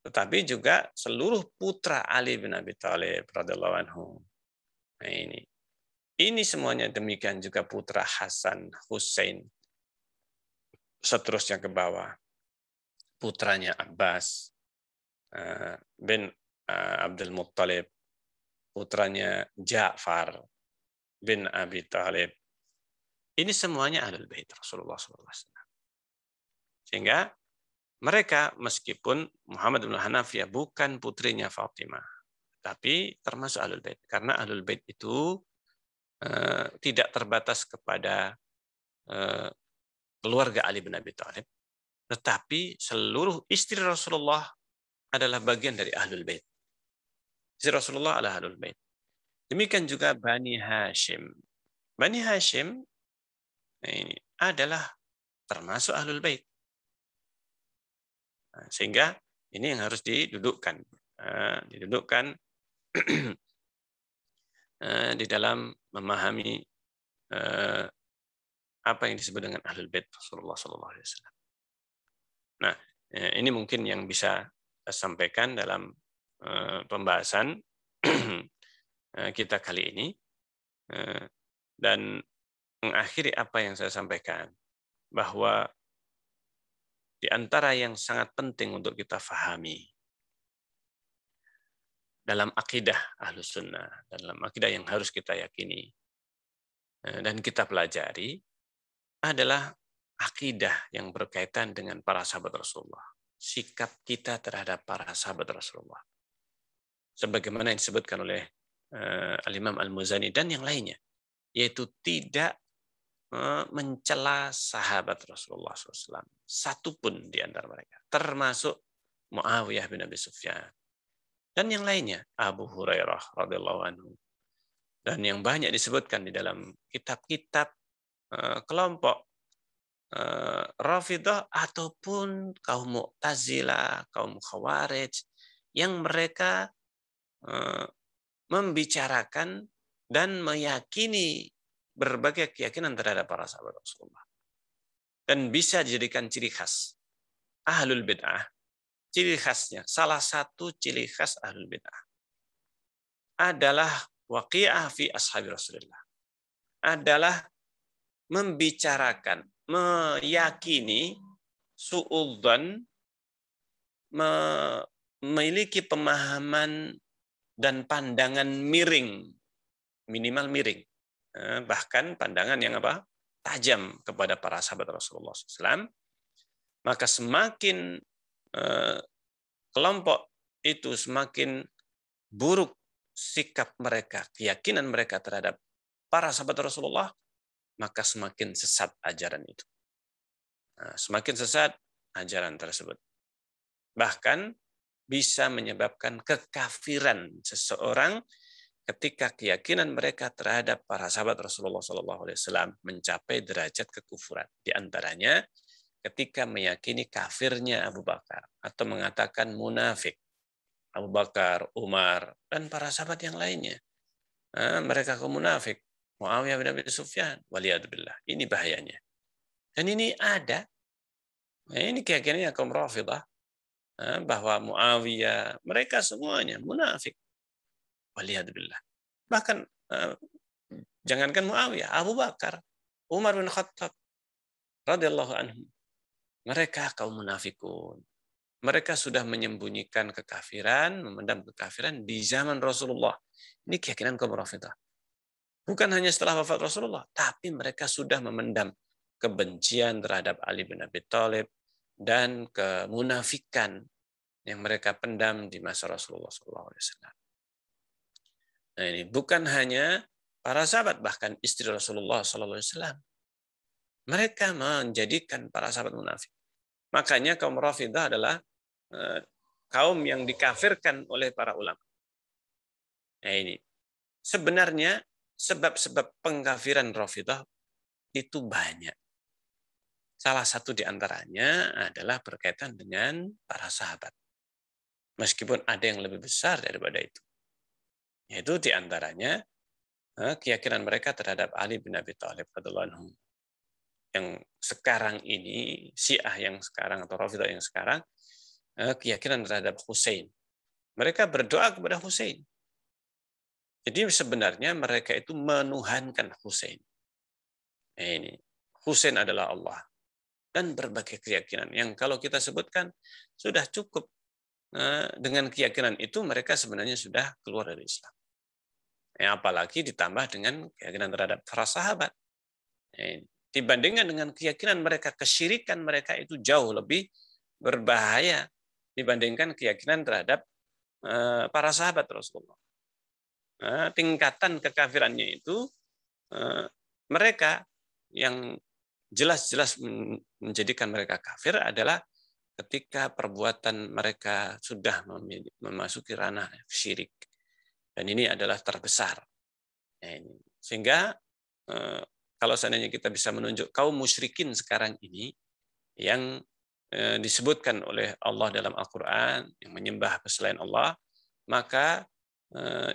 Tetapi juga seluruh putra Ali bin Abi Thalib radhiyallahu anhu. Nah, ini semuanya demikian juga putra Hasan, Husain, seterusnya ke bawah. Putranya Abbas bin Abdul Muttalib, putranya Ja'far bin Abi Thalib. Ini semuanya Ahlul Bait Rasulullah SAW. Sehingga mereka meskipun Muhammad bin Hanafiyah bukan putrinya Fatimah, tapi termasuk Ahlul Bait. Karena Ahlul Bait itu tidak terbatas kepada keluarga Ali bin Abi Thalib, tetapi seluruh istri Rasulullah adalah bagian dari Ahlul Bait. Istri Rasulullah adalah Ahlul Bait. Demikian juga Bani Hashim. Bani Hashim ini adalah termasuk Ahlul Bait. Sehingga ini yang harus didudukkan. Di dalam memahami apa yang disebut dengan Ahlul Bait Rasulullah SAW. Nah, ini mungkin yang bisa saya sampaikan dalam pembahasan kita kali ini, dan mengakhiri apa yang saya sampaikan, bahwa di antara yang sangat penting untuk kita fahami dalam akidah Ahlus Sunnah, dalam akidah yang harus kita yakini dan kita pelajari adalah akidah yang berkaitan dengan para sahabat Rasulullah. Sikap kita terhadap para sahabat Rasulullah. Sebagaimana yang disebutkan oleh Al-Imam Al-Muzani dan yang lainnya. Yaitu tidak mencela sahabat Rasulullah SAW. Satupun di antara mereka. Termasuk Muawiyah bin Abi Sufyan. Dan yang lainnya. Abu Hurairah radhiyallahu anhu. Dan yang banyak disebutkan di dalam kitab-kitab kelompok Rafidhah ataupun kaum Mu'tazilah, kaum Khawarij yang mereka membicarakan dan meyakini berbagai keyakinan terhadap para sahabat Rasulullah. Dan bisa dijadikan ciri khas Ahlul Bid'ah. Ciri khasnya, salah satu ciri khas Ahlul Bid'ah adalah waqi'ah fi ashabi Rasulullah. Adalah membicarakan meyakini su'udzan, memiliki pemahaman dan pandangan miring, minimal miring, bahkan pandangan yang tajam kepada para sahabat Rasulullah SAW, maka semakin kelompok itu semakin buruk sikap mereka, keyakinan mereka terhadap para sahabat Rasulullah, maka semakin sesat ajaran itu. Semakin sesat ajaran tersebut. Bahkan bisa menyebabkan kekafiran seseorang ketika keyakinan mereka terhadap para sahabat Rasulullah SAW mencapai derajat kekufuran. Di antaranya ketika meyakini kafirnya Abu Bakar atau mengatakan munafik Abu Bakar, Umar, dan para sahabat yang lainnya. Mereka kaum munafik. Muawiyah bin Abi Sufyan, waliyadzubillah. Ini bahayanya. Dan ini ada. Ini keyakinannya kaum Rafidah, bahwa Muawiyah, mereka semuanya munafik. Waliyadzubillah. Bahkan jangankan Muawiyah, Abu Bakar, Umar bin Khattab radhiyallahu anhu, mereka kaum munafikun. Mereka sudah menyembunyikan kekafiran, memendam kekafiran di zaman Rasulullah. Ini keyakinan kaum Rafidah. Bukan hanya setelah wafat Rasulullah, tapi mereka sudah memendam kebencian terhadap Ali bin Abi Thalib dan kemunafikan yang mereka pendam di masa Rasulullah SAW. Nah, ini bukan hanya para sahabat, bahkan istri Rasulullah SAW. Mereka menjadikan para sahabat munafik. Makanya kaum Rafidah adalah kaum yang dikafirkan oleh para ulama. Nah, ini sebenarnya sebab-sebab pengkafiran Rafidah itu banyak. Salah satu di antaranya adalah berkaitan dengan para sahabat. Meskipun ada yang lebih besar daripada itu. Yaitu di antaranya keyakinan mereka terhadap Ali bin Abi Thalib radhiyallahu anhu. Yang sekarang ini, Syiah yang sekarang atau Rafidah yang sekarang, keyakinan terhadap Husain. Mereka berdoa kepada Husain. Jadi sebenarnya mereka itu menuhankan Husain. Ini Husain adalah Allah. Dan berbagai keyakinan yang kalau kita sebutkan sudah cukup. Dengan keyakinan itu mereka sebenarnya sudah keluar dari Islam. Apalagi ditambah dengan keyakinan terhadap para sahabat. Dibandingkan dengan keyakinan mereka, kesyirikan mereka itu jauh lebih berbahaya dibandingkan keyakinan terhadap para sahabat Rasulullah. Tingkatan kekafirannya itu mereka yang jelas-jelas menjadikan mereka kafir adalah ketika perbuatan mereka sudah memasuki ranah syirik. Dan ini adalah terbesar. Sehingga kalau seandainya kita bisa menunjuk kaum musyrikin sekarang ini yang disebutkan oleh Allah dalam Al-Quran, yang menyembah selain Allah, maka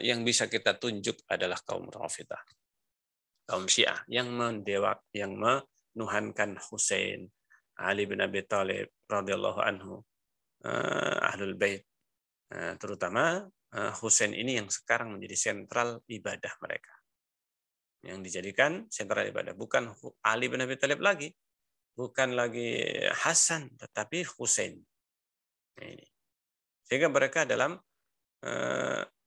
yang bisa kita tunjuk adalah kaum Rafidah, kaum Syiah yang menuhankan Husain, Ali bin Abi Thalib radhiyallahu anhu, Ahlul Bait, terutama Husain ini yang sekarang menjadi sentral ibadah mereka. Yang dijadikan sentral ibadah bukan Ali bin Abi Thalib lagi, bukan lagi Hasan, tetapi Husain. Ini. Sehingga mereka dalam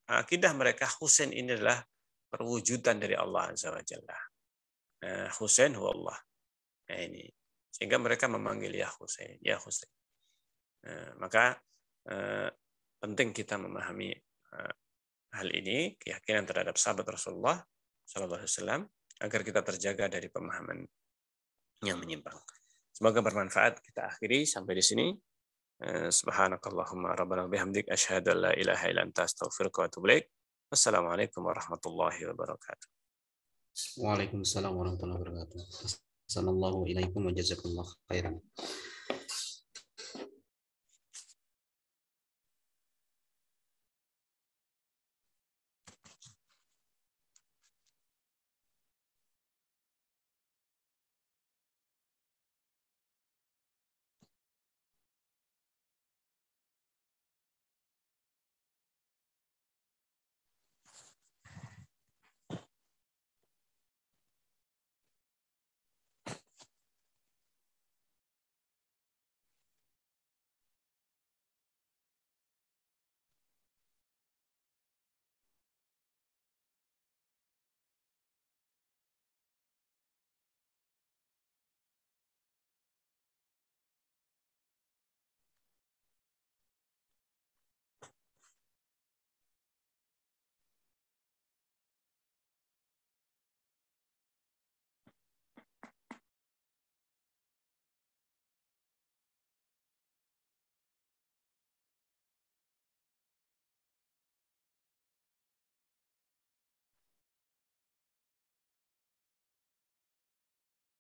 akidah mereka Husain ini adalah perwujudan dari Allah Azza wa Jalla. Husain huwa Allah. Ini. Sehingga mereka memanggil ya Husain, ya Husain. Maka penting kita memahami hal ini, keyakinan terhadap sahabat Rasulullah Sallallahu Alaihi Wasallam, agar kita terjaga dari pemahaman yang menyimpang. Semoga bermanfaat. Kita akhiri sampai di sini. Subhanakallahumma rabbana bihamdik asyhadu an la ilaha illa anta astaghfiruka wa atubu ilaik. Wassalamualaikum warahmatullahi wabarakatuh. Waalaikumsalam warahmatullahi wabarakatuh. Assalamualaikum wa jazakumullah khairan.